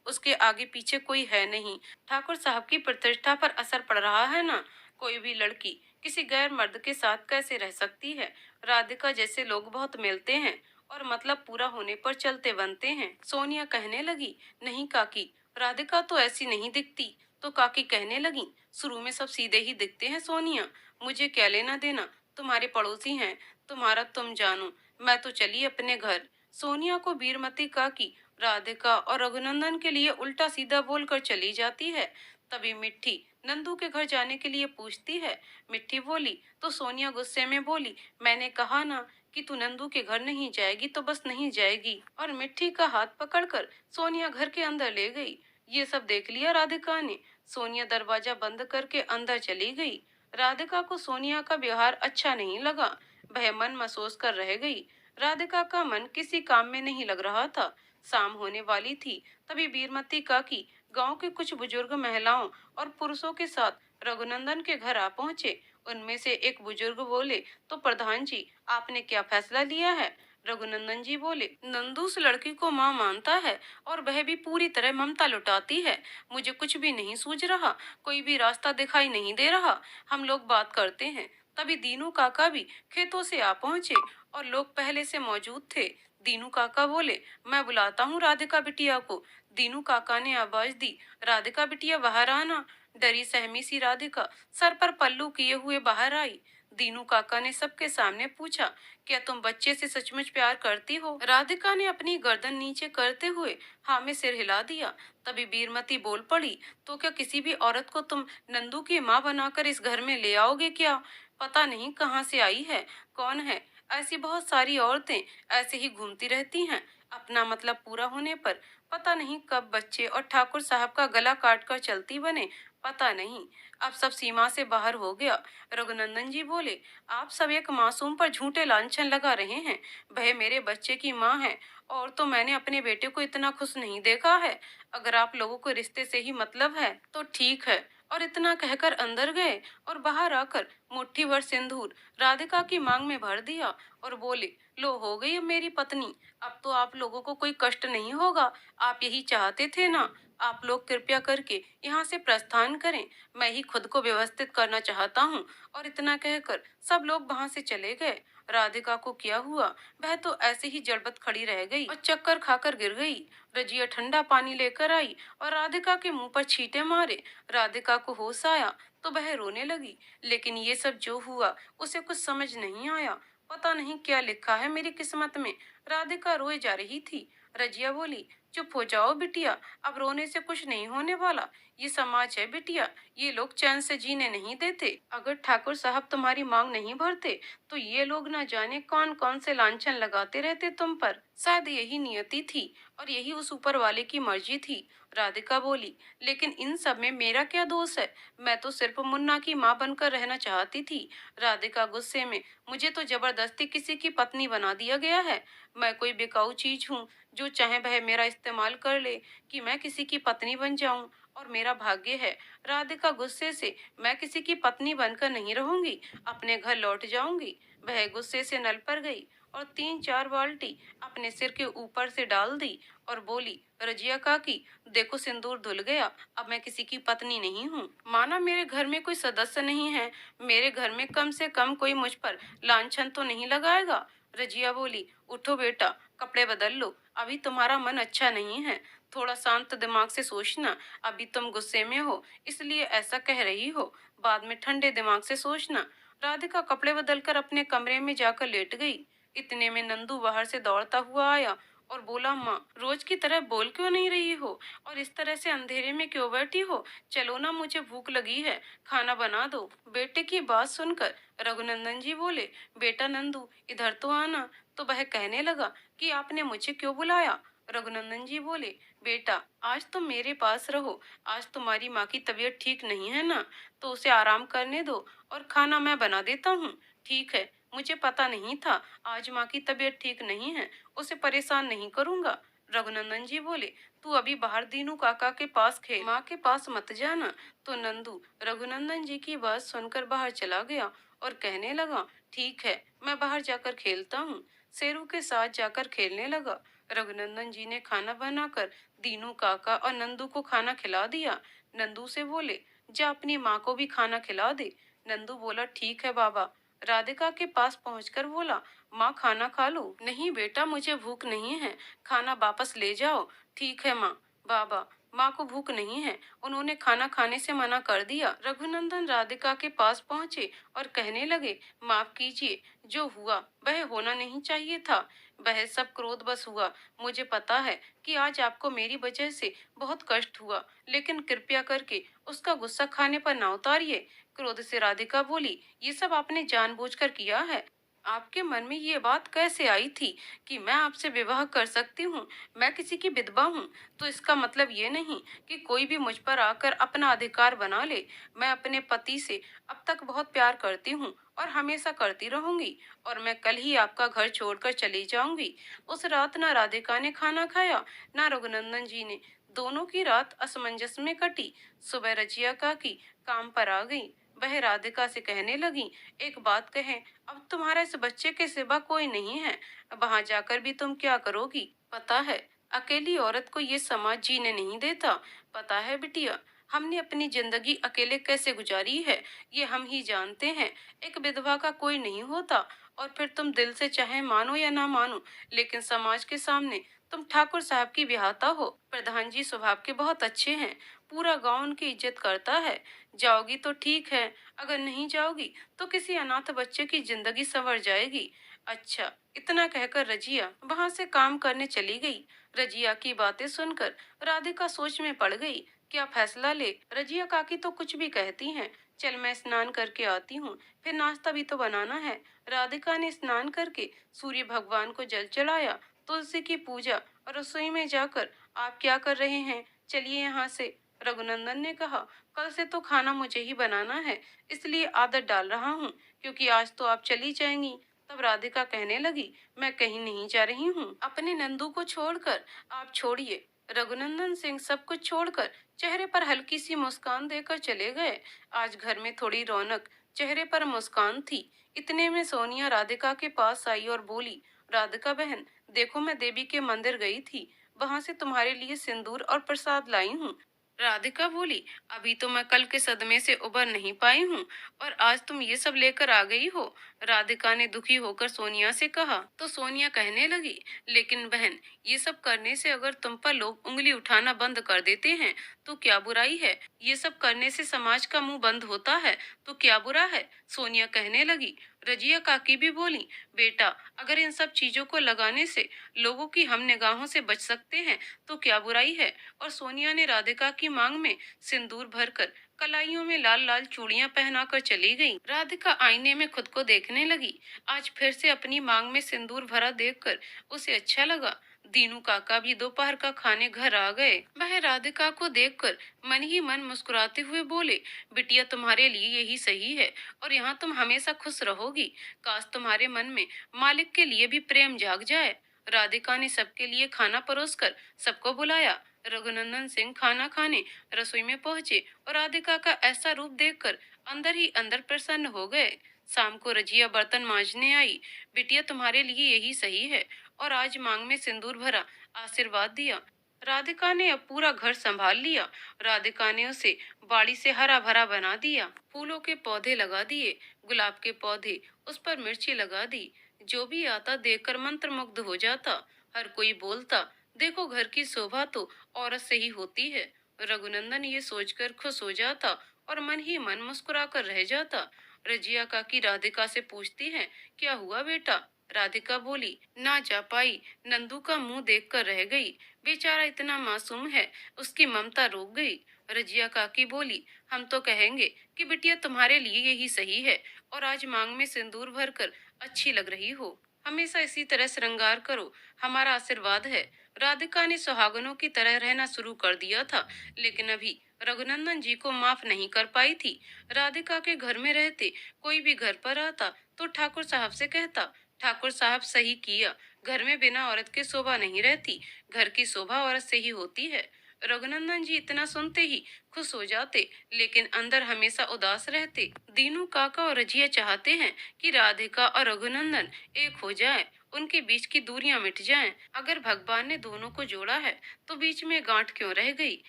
उसके आगे पीछे कोई है नहीं। ठाकुर साहब की प्रतिष्ठा पर असर पड़ रहा है ना। कोई भी लड़की किसी गैर मर्द के साथ कैसे रह सकती है? राधिका जैसे लोग बहुत मिलते हैं और मतलब पूरा होने पर चलते बनते हैं। सोनिया कहने लगी, नहीं काकी, राधिका तो ऐसी नहीं दिखती। तो काकी कहने लगी, शुरू में सब सीधे ही दिखते हैं सोनिया, मुझे क्या लेना देना, तुम्हारे पड़ोसी हैं, तुम्हारा तुम जानो, मैं तो चली अपने घर। सोनिया को बीरमती काकी राधिका और रघुनंदन के लिए उल्टा सीधा बोलकर चली जाती है। तभी मिट्टी नंदू के घर जाने के लिए पूछती है। मिट्टी बोली तो सोनिया गुस्से में बोली, मैंने कहा ना कि तू नंदू के घर नहीं जाएगी तो बस नहीं जाएगी। और मिट्टी का हाथ पकड़कर सोनिया घर के अंदर ले गई। ये सब देख लिया राधिका ने। सोनिया दरवाजा बंद करके अंदर चली गई। राधिका को सोनिया का व्यवहार अच्छा नहीं लगा। वह मन महसूस कर रह गई। राधिका का मन किसी काम में नहीं लग रहा था। शाम होने वाली थी। तभी बीरमती काकी गांव के कुछ बुजुर्ग महिलाओं और पुरुषों के साथ रघुनंदन के घर आ पहुंचे। उनमें से एक बुजुर्ग बोले, तो प्रधान जी, आपने क्या फैसला लिया है? रघुनंदन जी बोले, नंदू उस लड़की को माँ मानता है और वह भी पूरी तरह ममता लुटाती है। मुझे कुछ भी नहीं सूझ रहा, कोई भी रास्ता दिखाई नहीं दे रहा। हम लोग बात करते हैं। तभी दीनू काका भी खेतों से आ पहुंचे और लोग पहले से मौजूद थे। दीनू काका बोले, मैं बुलाता हूँ राधिका बिटिया को। दीनू काका ने आवाज दी, राधिका बिटिया बाहर आना। डरी सहमी सी राधिका सर पर पल्लू किए हुए बाहर आई। दीनू काका ने सबके सामने पूछा, क्या तुम बच्चे से सचमुच प्यार करती हो? राधिका ने अपनी गर्दन नीचे करते हुए हाँ में सिर हिला दिया। तभी बीरमती बोल पड़ी, तो क्या किसी भी औरत को तुम नंदू की माँ बनाकर इस घर में ले आओगे क्या? पता नहीं कहाँ से आई है, कौन है। ऐसी बहुत सारी औरतें ऐसे ही घूमती रहती हैं। अपना मतलब पूरा होने पर पता नहीं कब बच्चे और ठाकुर साहब का गला काट कर चलती बने, पता नहीं। अब सब सीमा से बाहर हो गया। रघुनंदन जी बोले, आप सब एक मासूम पर झूठे लांछन लगा रहे हैं। वह मेरे बच्चे की माँ है और तो मैंने अपने बेटे को इतना खुश नहीं देखा है। अगर आप लोगों को रिश्ते से ही मतलब है तो ठीक है, और इतना कहकर अंदर गए और बाहर आकर मुट्ठी भर सिंदूर राधिका की मांग में भर दिया और बोले, लो हो गई अब मेरी पत्नी। अब तो आप लोगों को कोई कष्ट नहीं होगा। आप यही चाहते थे ना। आप लोग कृपया करके यहाँ से प्रस्थान करें। मैं ही खुद को व्यवस्थित करना चाहता हूँ। और इतना कहकर सब लोग वहां से चले गए। राधिका को क्या हुआ, वह तो ऐसे ही जड़बत खड़ी रह गई और चक्कर खाकर गिर गई। रजिया ठंडा पानी लेकर आई और राधिका के मुंह पर छींटे मारे। राधिका को होश आया तो वह रोने लगी, लेकिन ये सब जो हुआ उसे कुछ समझ नहीं आया। पता नहीं क्या लिखा है मेरी किस्मत में। राधिका रोए जा रही थी। रजिया बोली, चुप हो जाओ बिटिया, अब रोने से कुछ नहीं होने वाला। ये समाज है बिटिया, ये लोग चैन से जीने नहीं देते। अगर ठाकुर साहब तुम्हारी मांग नहीं भरते तो ये लोग ना जाने कौन कौन से लांछन लगाते रहते तुम पर। शायद यही नियति थी और यही उस ऊपर वाले की मर्जी थी। राधिका बोली, लेकिन इन सब में मेरा क्या दोष है। मैं तो सिर्फ मुन्ना की माँ बनकर रहना चाहती थी। राधिका गुस्से में, मुझे तो जबरदस्ती किसी की पत्नी बना दिया गया है। मैं कोई बिकाऊ चीज हूँ, जो चाहे वह मेरा इस्तेमाल कर ले कि मैं किसी की पत्नी बन जाऊं। और मेरा भाग्य है। राधिका गुस्से से, मैं किसी की पत्नी बनकर नहीं रहूंगी, अपने घर लौट जाऊंगी। वह गुस्से से नल पर गई और 3-4 बाल्टी अपने सिर के ऊपर से डाल दी और बोली, रजिया काकी, देखो सिंदूर धुल गया। अब मैं किसी की पत्नी नहीं हूँ। माना मेरे घर में कोई सदस्य नहीं है। मेरे घर में कम से कम कोई मुझ पर लांछन तो नहीं लगाएगा। रजिया बोली, उठो बेटा, कपड़े बदल लो। अभी तुम्हारा मन अच्छा नहीं है। थोड़ा शांत दिमाग से सोचना। अभी तुम गुस्से में हो, इसलिए ऐसा कह रही हो। बाद में ठंडे दिमाग से सोचना। राधिका कपड़े बदलकर अपने कमरे में जाकर लेट गई। इतने में नंदू बाहर से दौड़ता हुआ आया और बोला, माँ, रोज की तरह बोल क्यों नहीं रही हो और इस तरह से अंधेरे में क्यों बैठी हो। चलो ना, मुझे भूख लगी है, खाना बना दो। बेटे की बात सुनकर रघुनंदन जी बोले, बेटा नंदू, इधर तो आना। तो वह कहने लगा कि आपने मुझे क्यों बुलाया। रघुनंदन जी बोले, बेटा, आज तुम मेरे पास रहो। आज तुम्हारी माँ की तबीयत ठीक नहीं है ना, तो उसे आराम करने दो और खाना मैं बना देता हूँ। ठीक है, मुझे पता नहीं था आज माँ की तबीयत ठीक नहीं है, उसे परेशान नहीं करूंगा। रघुनंदन जी बोले, तू अभी बाहर दीनू काका के पास खेल, माँ के पास मत जाना। तो नंदू रघुनंदन जी की बात सुनकर बाहर चला गया और कहने लगा, ठीक है, मैं बाहर जाकर खेलता हूँ। शेरू के साथ जाकर खेलने लगा। रघुनंदन जी ने खाना बनाकर दीनू काका और नंदू को खाना खिला दिया। नंदू से बोले, जा अपनी माँ को भी खाना खिला दे। नंदू बोला, ठीक है बाबा। राधिका के पास पहुंचकर बोला, माँ, खाना खा लो। नहीं बेटा, मुझे भूख नहीं है, खाना वापस ले जाओ। ठीक है माँ। बाबा, माँ को भूख नहीं है, उन्होंने खाना खाने से मना कर दिया। रघुनंदन राधिका के पास पहुंचे और कहने लगे, माफ कीजिए, जो हुआ वह होना नहीं चाहिए था। वह सब क्रोध बस हुआ। मुझे पता है कि आज आपको मेरी वजह से बहुत कष्ट हुआ, लेकिन कृपया करके उसका गुस्सा खाने पर ना उतारिए। क्रोध से राधिका बोली, ये सब आपने जानबूझकर किया है। आपके मन में ये बात कैसे आई थी कि मैं आपसे विवाह कर सकती हूँ। मैं किसी की विधवा हूँ, तो इसका मतलब ये नहीं कि कोई भी मुझ पर आकर अपना अधिकार बना ले। मैं अपने पति से अब तक बहुत प्यार करती हूँ और हमेशा करती रहूंगी, और मैं कल ही आपका घर छोड़कर चली जाऊंगी। उस रात ना राधिका ने खाना खाया, ना रघुनंदन जी ने। दोनों की रात असमंजस में कटी। सुबह रजिया काकी काम पर आ गई। वह राधिका से कहने लगी, एक बात कहें, अब तुम्हारा इस बच्चे के सिवा कोई नहीं है। वहां जाकर भी तुम क्या करोगी। पता है, अकेली औरत को ये समाज जीने नहीं देता। पता है बिटिया, हमने अपनी जिंदगी अकेले कैसे गुजारी है, ये हम ही जानते हैं। एक विधवा का कोई नहीं होता। और फिर तुम दिल से चाहे मानो या ना मानो, लेकिन समाज के सामने तुम ठाकुर साहब की ब्याहता हो। प्रधान जी स्वभाव के बहुत अच्छे हैं, पूरा गांव उनकी इज्जत करता है। जाओगी तो ठीक है, अगर नहीं जाओगी तो किसी अनाथ बच्चे की जिंदगी संवर जाएगी। अच्छा, इतना कहकर रजिया वहां से काम करने चली गई। रजिया की बातें सुनकर राधिका सोच में पड़ गई। क्या फैसला ले। रजिया काकी तो कुछ भी कहती हैं। चल, मैं स्नान करके आती हूँ, फिर नाश्ता भी तो बनाना है। राधिका ने स्नान करके सूर्य भगवान को जल चढ़ाया, तुलसी की पूजा, और रसोई में जाकर, आप क्या कर रहे हैं, चलिए यहाँ से। रघुनंदन ने कहा, कल से तो खाना मुझे ही बनाना है, इसलिए आदत डाल रहा हूँ, क्योंकि आज तो आप चली जाएंगी। तब राधिका कहने लगी, मैं कहीं नहीं जा रही हूँ, अपने नंदू को छोड़कर। आप छोड़िए, रघुनंदन सिंह सब कुछ छोड़कर चेहरे पर हल्की सी मुस्कान देकर चले गए। आज घर में थोड़ी रौनक, चेहरे पर मुस्कान थी। इतने में सोनिया राधिका के पास आई और बोली, राधिका बहन, देखो मैं देवी के मंदिर गई थी, वहां से तुम्हारे लिए सिंदूर और प्रसाद लाई हूँ। राधिका बोली, अभी तो मैं कल के सदमे से उबर नहीं पाई हूँ और आज तुम ये सब लेकर आ गई हो। राधिका ने दुखी होकर सोनिया से कहा। तो सोनिया कहने लगी, लेकिन बहन, ये सब करने से अगर तुम पर लोग उंगली उठाना बंद कर देते हैं तो क्या बुराई है? ये सब करने से समाज का मुंह बंद होता है तो क्या बुरा है? सोनिया कहने लगी। रजिया काकी भी बोली, बेटा, अगर इन सब चीजों को लगाने से लोगों की हम निगाहों से बच सकते हैं तो क्या बुराई है? और सोनिया ने राधिका की मांग में सिंदूर भरकर कलाइयों में लाल लाल चूड़ियां पहनाकर चली गई। राधिका आईने में खुद को देखने लगी। आज फिर से अपनी मांग में सिंदूर भरा देखकर उसे अच्छा लगा। दीनू काका भी दोपहर का खाने घर आ गए। वह राधिका को देखकर मन ही मन मुस्कुराते हुए बोले, बिटिया, तुम्हारे लिए यही सही है और यहाँ तुम हमेशा खुश रहोगी। काश तुम्हारे मन में मालिक के लिए भी प्रेम जाग जाए। राधिका ने सबके लिए खाना परोसकर सबको बुलाया। रघुनंदन सिंह खाना खाने रसोई में पहुंचे और राधिका का ऐसा रूप देखकर अंदर ही अंदर प्रसन्न हो गए। शाम को रजिया बर्तन मांजने आई। बिटिया, तुम्हारे लिए यही सही है और आज मांग में सिंदूर भरा, आशीर्वाद दिया। राधिका ने अब पूरा घर संभाल लिया। राधिका ने उसे बाड़ी से हरा भरा बना दिया, फूलों के पौधे लगा दिए, गुलाब के पौधे, उस पर मिर्ची लगा दी। जो भी आता देखकर मंत्र मुग्ध हो जाता। हर कोई बोलता, देखो, घर की शोभा तो औरत से ही होती है। रघुनंदन ये सोचकर खुश हो जाता और मन ही मन मुस्कुरा कर रह जाता। रजिया काकी राधिका से पूछती है, क्या हुआ बेटा? राधिका बोली, ना जा पाई, नंदू का मुंह देखकर रह गई। बेचारा इतना मासूम है, उसकी ममता रुक गई। रजिया काकी बोली, हम तो कहेंगे कि बिटिया तुम्हारे लिए यही सही है और आज मांग में सिंदूर भरकर अच्छी लग रही हो। हमेशा इसी तरह श्रृंगार करो, हमारा आशीर्वाद है। राधिका ने सुहागनों की तरह रहना शुरू कर दिया था, लेकिन अभी रघुनंदन जी को माफ नहीं कर पाई थी। राधिका के घर में रहते कोई भी घर पर आता तो ठाकुर साहब से कहता, ठाकुर साहब सही किया, घर में बिना औरत के शोभा नहीं रहती, घर की शोभा औरत से ही होती है। रघुनंदन जी इतना सुनते ही खुश हो जाते, लेकिन अंदर हमेशा उदास रहते। दीनू काका और रजिया चाहते हैं कि राधिका और रघुनंदन एक हो जाएं, उनके बीच की दूरियां मिट जाएं। अगर भगवान ने दोनों को जोड़ा है तो बीच में गांठ क्यों रह गई?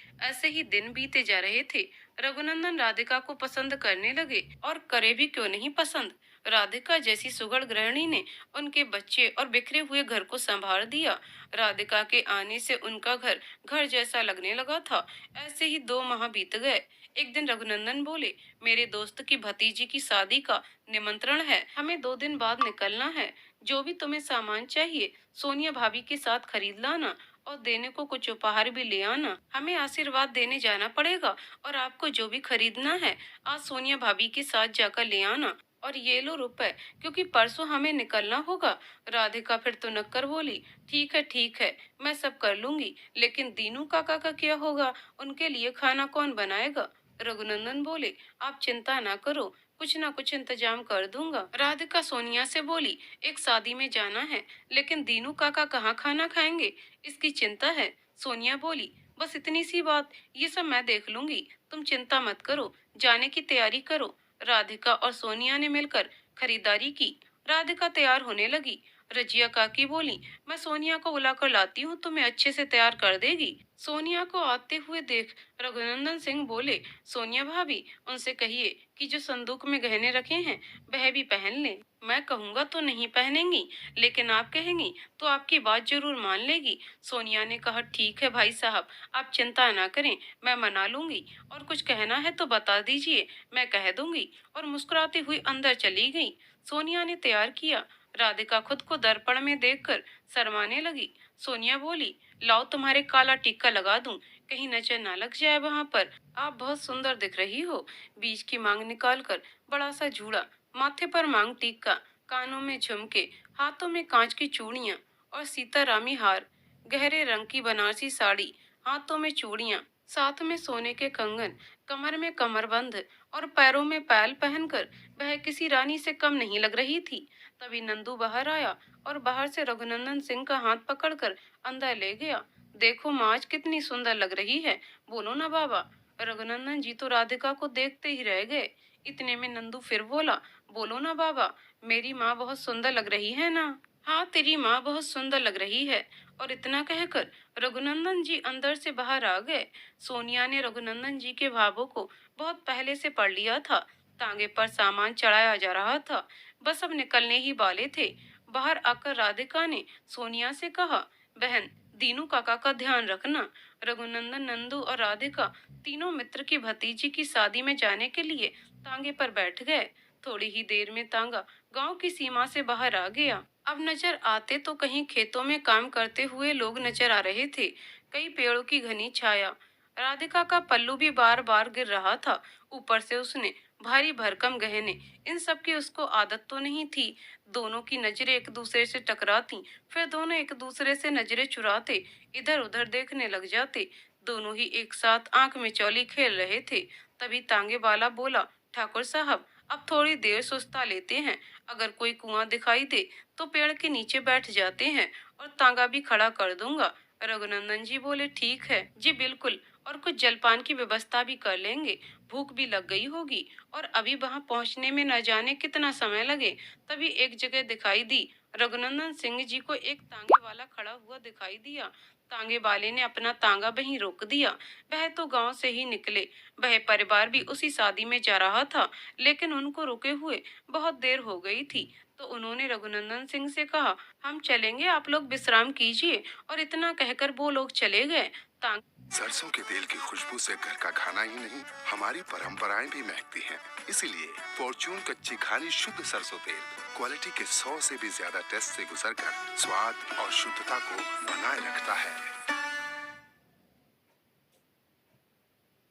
ऐसे ही दिन बीते जा रहे थे। रघुनंदन राधिका को पसंद करने लगे और करे भी क्यों नहीं पसंद। राधिका जैसी सुघड़ गृहिणी ने उनके बच्चे और बिखरे हुए घर को संभाल दिया। राधिका के आने से उनका घर घर जैसा लगने लगा था। ऐसे ही 2 माह बीत गए। एक दिन रघुनंदन बोले, मेरे दोस्त की भतीजी की शादी का निमंत्रण है, हमें 2 दिन बाद निकलना है। जो भी तुम्हें सामान चाहिए सोनिया भाभी के साथ खरीद लाना और देने को कुछ उपहार भी ले आना। हमें आशीर्वाद देने जाना पड़ेगा और आपको जो भी खरीदना है आज सोनिया भाभी के साथ जाकर ले आना। और ये लो रुपए, क्योंकि परसों हमें निकलना होगा। राधिका फिर तो नक्कर बोली, ठीक है, मैं सब कर लूंगी, लेकिन दीनू काका का क्या होगा? उनके लिए खाना कौन बनाएगा? रघुनंदन बोले, आप चिंता ना करो, कुछ ना कुछ इंतजाम कर दूंगा। राधिका सोनिया से बोली, एक शादी में जाना है, लेकिन दीनू काका कहाँ खाना खाएंगे, इसकी चिंता है। सोनिया बोली, बस इतनी सी बात, ये सब मैं देख लूंगी, तुम चिंता मत करो, जाने की तैयारी करो। राधिका और सोनिया ने मिलकर खरीदारी की। राधिका तैयार होने लगी। रजिया काकी बोली, मैं सोनिया को बुलाकर लाती हूँ, तुम्हें अच्छे से तैयार कर देगी। सोनिया को आते हुए देख रघुनंदन सिंह बोले, सोनिया भाभी, उनसे कहिए कि जो संदूक में गहने रखे हैं वह भी पहन ले। मैं कहूंगा तो नहीं पहनेंगी, लेकिन आप कहेंगी तो आपकी बात जरूर मान लेगी। सोनिया ने कहा, ठीक है भाई साहब, आप चिंता ना करें, मैं मना लूंगी, और कुछ कहना है तो बता दीजिए, मैं कह दूंगी। और मुस्कुराती हुई अंदर चली गई। सोनिया ने तैयार किया। राधिका खुद को दर्पण में देखकर शर्माने लगी। सोनिया बोली, लाओ तुम्हारे काला टिक्का लगा दूं, कहीं नजर ना लग जाए वहां पर। आप बहुत सुंदर दिख रही हो। बीच की मांग निकालकर बड़ा सा जूड़ा, माथे पर मांग टिक्का, कानों में झुमके, हाथों में कांच की चूड़ियां और सीतारामी हार, गहरे रंग की बनारसी साड़ी, हाथों में चूड़ियां, साथ में सोने के कंगन, कमर में कमरबंद और पैरों में पैल पहनकर वह किसी रानी से कम नहीं लग रही थी। तभी नंदू बाहर आया और बाहर से रघुनंदन सिंह का हाथ पकड़कर अंदर ले गया। देखो माँ आज कितनी सुंदर लग रही है, बोलो ना बाबा। रघुनंदन जी तो राधिका को देखते ही रह गए। इतने में नंदू फिर बोला, बोलो ना बाबा, मेरी माँ बहुत सुंदर लग रही है ना। हाँ तेरी माँ बहुत सुंदर लग रही है। और इतना कहकर रघुनंदन जी अंदर से बाहर आ गए। सोनिया ने रघुनंदन जी के भावों को बहुत पहले से पढ़ लिया था। तांगे पर सामान चढ़ाया जा रहा था, बस अब निकलने ही वाले थे। बाहर आकर राधिका ने सोनिया से कहा, बहन दीनू काका का ध्यान रखना। रघुनंदन, नंदू और राधिका तीनों मित्र की भतीजी की शादी में जाने के लिए तांगे पर बैठ गए। थोड़ी ही देर में तांगा गांव की सीमा से बाहर आ गया। अब नजर आते तो कहीं खेतों में काम करते हुए लोग नजर आ रहे थे, कई पेड़ों की घनी छाया। राधिका का पल्लू भी बार बार गिर रहा था। ऊपर से उसने भारी भरकम गहने, इन सब की उसको आदत तो नहीं थी। दोनों की नजरें एक दूसरे से टकराती, फिर दोनों एक दूसरे से नजरें चुराते इधर उधर देखने लग जाते। दोनों ही एक साथ आंख में चौली खेल रहे थे। तभी तांगे वाला बोला, ठाकुर साहब अब थोड़ी देर सुस्ता लेते हैं। अगर कोई कुआं दिखाई दे तो पेड़ के नीचे बैठ जाते हैं और तांगा भी खड़ा कर दूंगा। रघुनंदन जी बोले, ठीक है जी बिल्कुल, और कुछ जलपान की व्यवस्था भी कर लेंगे। भूख भी लग गई होगी और अभी वहां पहुंचने में न जाने कितना समय लगे। तभी एक जगह दिखाई दी। रघुनंदन सिंह जी को एक तांगे वाला खड़ा हुआ दिखाई दिया। तांगे वाले ने अपना तांगा वहीं रोक दिया। वह तो गांव से ही निकले। वह परिवार भी उसी शादी में जा रहा था, लेकिन उनको रुके हुए बहुत देर हो गई थी। तो उन्होंने रघुनंदन सिंह से कहा, हम चलेंगे, आप लोग विश्राम कीजिए। और इतना कहकर वो लोग चले गए। तांग सरसों के तेल की खुशबू से घर का खाना ही नहीं, हमारी परंपराएं भी महकती हैं। इसीलिए फॉर्च्यून कच्ची घानी शुद्ध सरसों तेल क्वालिटी के 100 से भी ज्यादा टेस्ट से गुजरकर स्वाद और शुद्धता को बनाए रखता है।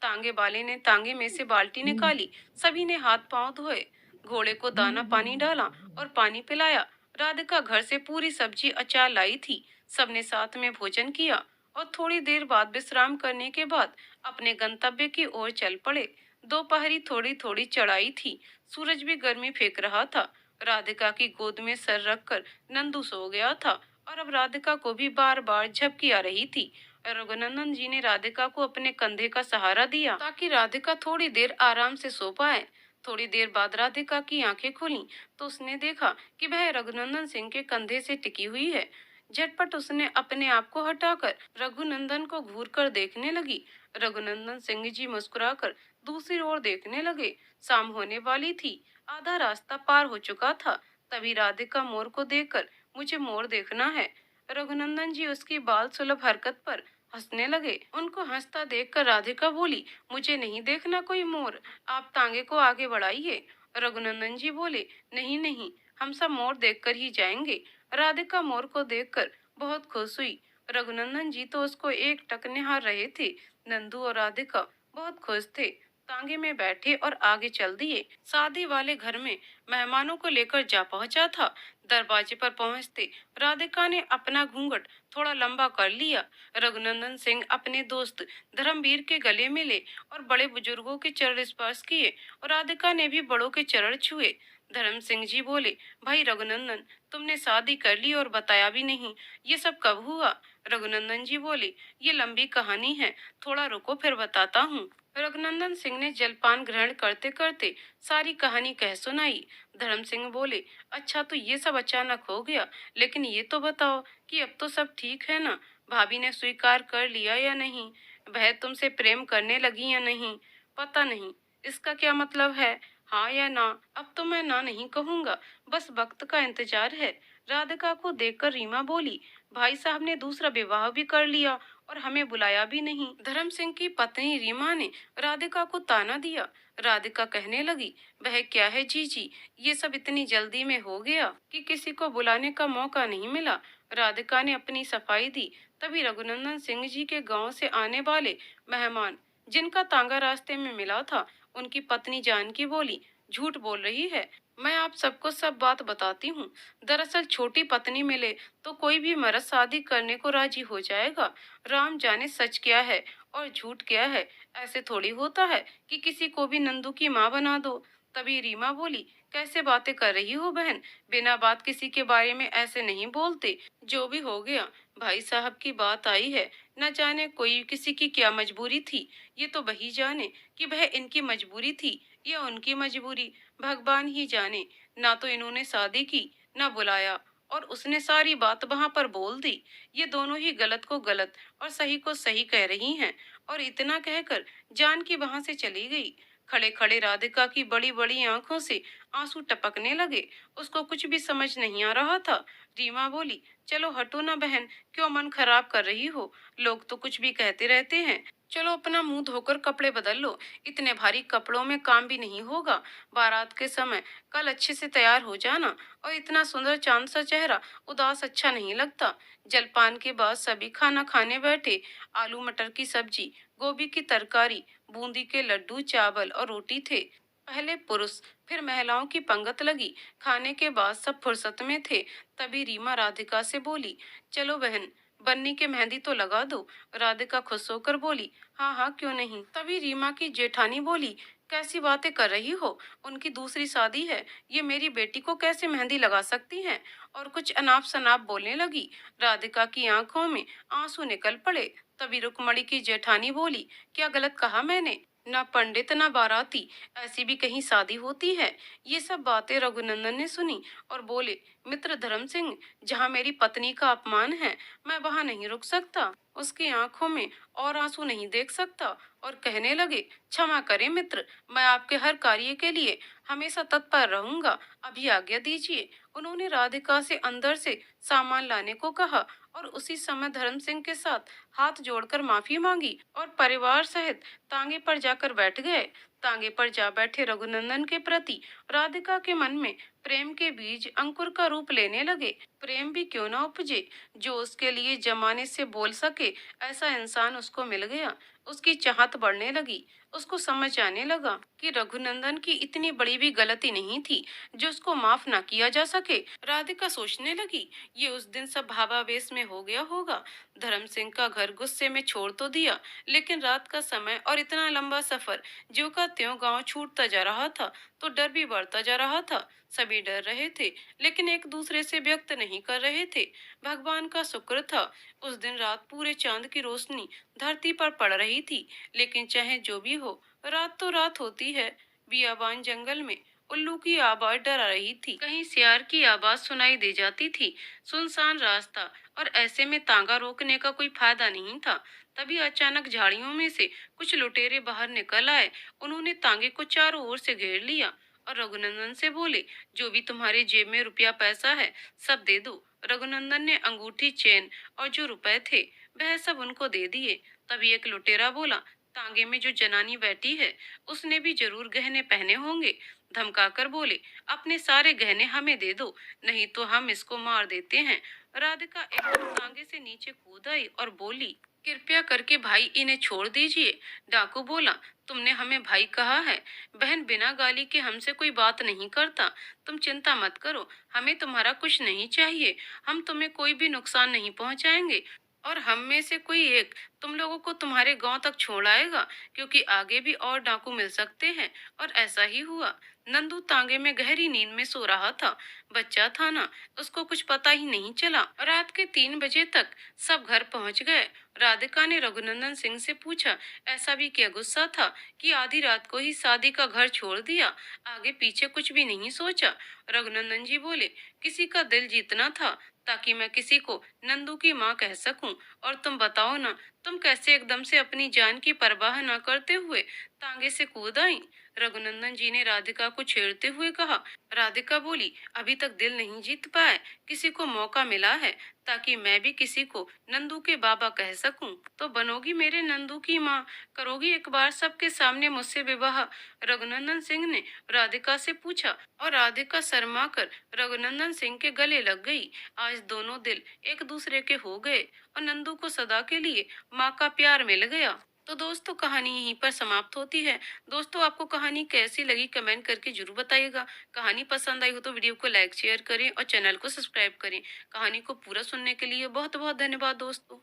तांगे वाले ने तांगे में से बाल्टी निकाली। सभी ने हाथ पांव धोए, घोड़े को दाना पानी डाला और पानी पिलाया। राधिका घर से पूरी सब्जी अचार लाई थी। सबने साथ में भोजन किया और थोड़ी देर बाद विश्राम करने के बाद अपने गंतव्य की ओर चल पड़े। दोपहरी थोड़ी थोड़ी चढ़ाई थी। सूरज भी गर्मी फेंक रहा था। राधिका की गोद में सर रखकर नंदू सो गया था और अब राधिका को भी बार बार झपकी आ रही थी। रघुनंदन जी ने राधिका को अपने कंधे का सहारा दिया ताकि राधिका थोड़ी देर आराम से सो पाए। थोड़ी देर बाद राधिका की आंखें खुली तो उसने देखा कि वह रघुनंदन सिंह के कंधे से टिकी हुई है। झटपट उसने अपने आप को हटाकर रघुनंदन को घूर कर देखने लगी। रघुनंदन सिंह जी मुस्कुराकर दूसरी ओर देखने लगे। शाम होने वाली थी, आधा रास्ता पार हो चुका था। तभी राधिका मोर को देखकर, मुझे मोर देखना है। रघुनंदन जी उसकी बाल सुलभ हरकत पर हंसने लगे। उनको हंसता देखकर राधिका बोली, मुझे नहीं देखना कोई मोर, आप तांगे को आगे बढ़ाइए। रघुनंदन जी बोले, नहीं नहीं, हम सब मोर देखकर ही जाएंगे। राधिका मोर को देखकर बहुत खुश हुई। रघुनंदन जी तो उसको एक टक निहार रहे थे। नंदू और राधिका बहुत खुश थे। तांगे में बैठे और आगे चल दिए। शादी वाले घर में मेहमानों को लेकर जा पहुंचा था। दरवाजे पर पहुंचते राधिका ने अपना घूंघट थोड़ा लंबा कर लिया। रघुनंदन सिंह अपने दोस्त धर्मवीर के गले मिले और बड़े बुजुर्गों के चरण स्पर्श किए और राधिका ने भी बड़ों के चरण छुए। धर्म सिंह जी बोले, भाई रघुनंदन, तुमने शादी कर ली और बताया भी नहीं, ये सब कब हुआ? रघुनंदन जी बोले, ये लंबी कहानी है, थोड़ा रुको फिर बताता हूँ। रघुनंदन सिंह ने जलपान ग्रहण करते करते सारी कहानी कह सुनाई। धर्म सिंह बोले, अच्छा तो ये सब अचानक हो गया, लेकिन ये तो बताओ कि अब तो सब ठीक है ना? भाभी ने स्वीकार कर लिया या नहीं? वह तुमसे प्रेम करने लगी या नहीं? पता नहीं, इसका क्या मतलब है? हाँ या ना? अब तो मैं ना नहीं कहूंगा, बस वक्त का इंतजार है। राधिका को देखकर रीमा बोली, भाई साहब ने दूसरा विवाह भी कर लिया और हमें बुलाया भी नहीं। धर्म सिंह की पत्नी रीमा ने राधिका को ताना दिया। राधिका कहने लगी, वह क्या है जीजी, ये सब इतनी जल्दी में हो गया कि किसी को बुलाने का मौका नहीं मिला। राधिका ने अपनी सफाई दी। तभी रघुनंदन सिंह जी के गांव से आने वाले मेहमान, जिनका तांगा रास्ते में मिला था, उनकी पत्नी जानकी बोली, झूठ बोल रही है, मैं आप सबको सब बात बताती हूँ। दरअसल छोटी पत्नी मिले तो कोई भी मर्द शादी करने को राजी हो जाएगा। राम जाने सच क्या है और झूठ क्या है। ऐसे थोड़ी होता है कि किसी को भी नंदू की माँ बना दो। तभी रीमा बोली, कैसे बातें कर रही हो बहन, बिना बात किसी के बारे में ऐसे नहीं बोलते। जो भी हो गया, भाई साहब की बात आई है, न जाने कोई किसी की क्या मजबूरी थी, ये तो वही जाने कि वह इनकी मजबूरी थी या उनकी मजबूरी, भगवान ही जाने। ना तो इन्होंने शादी की, ना बुलाया, और उसने सारी बात वहां पर बोल दी। ये दोनों ही गलत को गलत और सही को सही कह रही हैं। और इतना कहकर जानकी वहां से चली गई। खड़े खड़े राधिका की बड़ी बड़ी आंखों से आंसू टपकने लगे। उसको कुछ भी समझ नहीं आ रहा था। रीमा बोली, चलो हटो ना बहन, क्यों मन खराब कर रही हो? लोग तो कुछ भी कहते रहते हैं। चलो अपना मुंह धोकर कपड़े बदल लो, इतने भारी कपड़ों में काम भी नहीं होगा। बारात के समय कल अच्छे से तैयार हो जाना। और इतना सुंदर चांद सा चेहरा उदास अच्छा नहीं लगता। जलपान के बाद सभी खाना खाने बैठे। आलू मटर की सब्जी, गोभी की तरकारी, बूंदी के लड्डू, चावल और रोटी थे। पहले पुरुष, फिर महिलाओं की पंगत लगी। खाने के बाद सब फुर्सत में थे। तभी रीमा राधिका से बोली, चलो बहन, बन्नी के मेहंदी तो लगा दो। राधिका खुश होकर बोली, हाँ हाँ क्यों नहीं। तभी रीमा की जेठानी बोली, कैसी बातें कर रही हो? उनकी दूसरी शादी है, ये मेरी बेटी को कैसे मेहंदी लगा सकती हैं? और कुछ अनाप शनाप बोलने लगी। राधिका की आंखों में आंसू निकल पड़े। तभी रुक्मणी की जेठानी बोली, क्या गलत कहा मैंने? ना पंडित ना बाराती, ऐसी भी कहीं शादी होती है? ये सब बातें रघुनंदन ने सुनी और बोले, मित्र धर्म सिंह, जहाँ मेरी पत्नी का अपमान है, मैं वहां नहीं रुक सकता। उसकी आंखों में और आंसू नहीं देख सकता। और कहने लगे, क्षमा करें मित्र, मैं आपके हर कार्य के लिए हमेशा तत्पर रहूंगा। अभी आज्ञा दीजिए। उन्होंने राधिका से अंदर से सामान लाने को कहा। और उसी समय धर्म सिंह के साथ हाथ जोड़कर माफी मांगी और परिवार सहित तांगे पर जाकर बैठ गए। तांगे पर जा बैठे रघुनंदन के प्रति राधिका के मन में प्रेम के बीज अंकुर का रूप लेने लगे। प्रेम भी क्यों ना उपजे, जो उसके लिए जमाने से बोल सके, ऐसा इंसान उसको मिल गया। उसकी चाहत बढ़ने लगी। उसको समझ आने लगा कि रघुनंदन की इतनी बड़ी भी गलती नहीं थी जो उसको माफ ना किया जा सके। राधिका सोचने लगी, ये उस दिन सब भावावेश में हो गया होगा। धर्म सिंह का घर गुस्से में छोड़ तो दिया, लेकिन रात का समय और इतना लंबा सफर, ज्यों का त्यों गांव छूटता जा रहा था, तो डर भी बढ़ता जा रहा था। सभी डर रहे थे, लेकिन एक दूसरे से व्यक्त नहीं कर रहे थे। भगवान का शुक्र था, उस दिन रात पूरे चांद की रोशनी धरती पर पड़ रही थी। लेकिन चाहे जो भी हो, रात तो रात होती है। बियाबान जंगल में उल्लू की आवाज डरा रही थी, कहीं सियार की आवाज सुनाई दे जाती थी। सुनसान रास्ता, और ऐसे में तांगा रोकने का कोई फायदा नहीं था। तभी अचानक झाड़ियों में से कुछ लुटेरे बाहर निकल आए। उन्होंने तांगे को चारों ओर से घेर लिया और रघुनंदन से बोले, जो भी तुम्हारी जेब में रुपया पैसा है, सब दे दो। रघुनंदन ने अंगूठी, चेन और जो रुपए थे, वह सब उनको दे दिए। तभी एक लुटेरा बोला, तांगे में जो जनानी बैठी है, उसने भी जरूर गहने पहने होंगे। धमकाकर बोले, अपने सारे गहने हमें दे दो, नहीं तो हम इसको मार देते हैं। राधिका एकदम तांगे से नीचे कूद आई और बोली, कृपया करके भाई इन्हें छोड़ दीजिए। डाकू बोला, तुमने हमें भाई कहा है? बहन, बिना गाली के हमसे कोई बात नहीं करता। तुम चिंता मत करो, हमें तुम्हारा कुछ नहीं चाहिए। हम तुम्हें कोई भी नुकसान नहीं पहुंचाएंगे। और हम में से कोई एक तुम लोगों को तुम्हारे गांव तक छोड़ आएगा, क्योंकि आगे भी और डाकू मिल सकते हैं। और ऐसा ही हुआ। नंदू तांगे में गहरी नींद में सो रहा था। बच्चा था ना, उसको कुछ पता ही नहीं चला। रात के 3 बजे तक सब घर पहुंच गए। राधिका ने रघुनंदन सिंह से पूछा, ऐसा भी क्या गुस्सा था कि आधी रात को ही शादी का घर छोड़ दिया, आगे पीछे कुछ भी नहीं सोचा? रघुनंदन जी बोले, किसी का दिल जीतना था, ताकि मैं किसी को नंदू की माँ कह सकूं। और तुम बताओ ना, तुम कैसे एकदम से अपनी जान की परवाह न करते हुए तांगे से कूद आई? रघुनंदन जी ने राधिका को छेड़ते हुए कहा। राधिका बोली, अभी तक दिल नहीं जीत पाए, किसी को मौका मिला है, ताकि मैं भी किसी को नंदू के बाबा कह सकूं। तो बनोगी मेरे नंदू की माँ, करोगी एक बार सबके सामने मुझसे विवाह? रघुनंदन सिंह ने राधिका से पूछा। और राधिका शर्मा कर रघुनंदन सिंह के गले लग गई। आज दोनों दिल एक दूसरे के हो गए और नंदू को सदा के लिए माँ का प्यार मिल गया। तो दोस्तों, कहानी यहीं पर समाप्त होती है। दोस्तों, आपको कहानी कैसी लगी कमेंट करके जरूर बताइएगा। कहानी पसंद आई हो तो वीडियो को लाइक शेयर करें और चैनल को सब्सक्राइब करें। कहानी को पूरा सुनने के लिए बहुत बहुत धन्यवाद दोस्तों।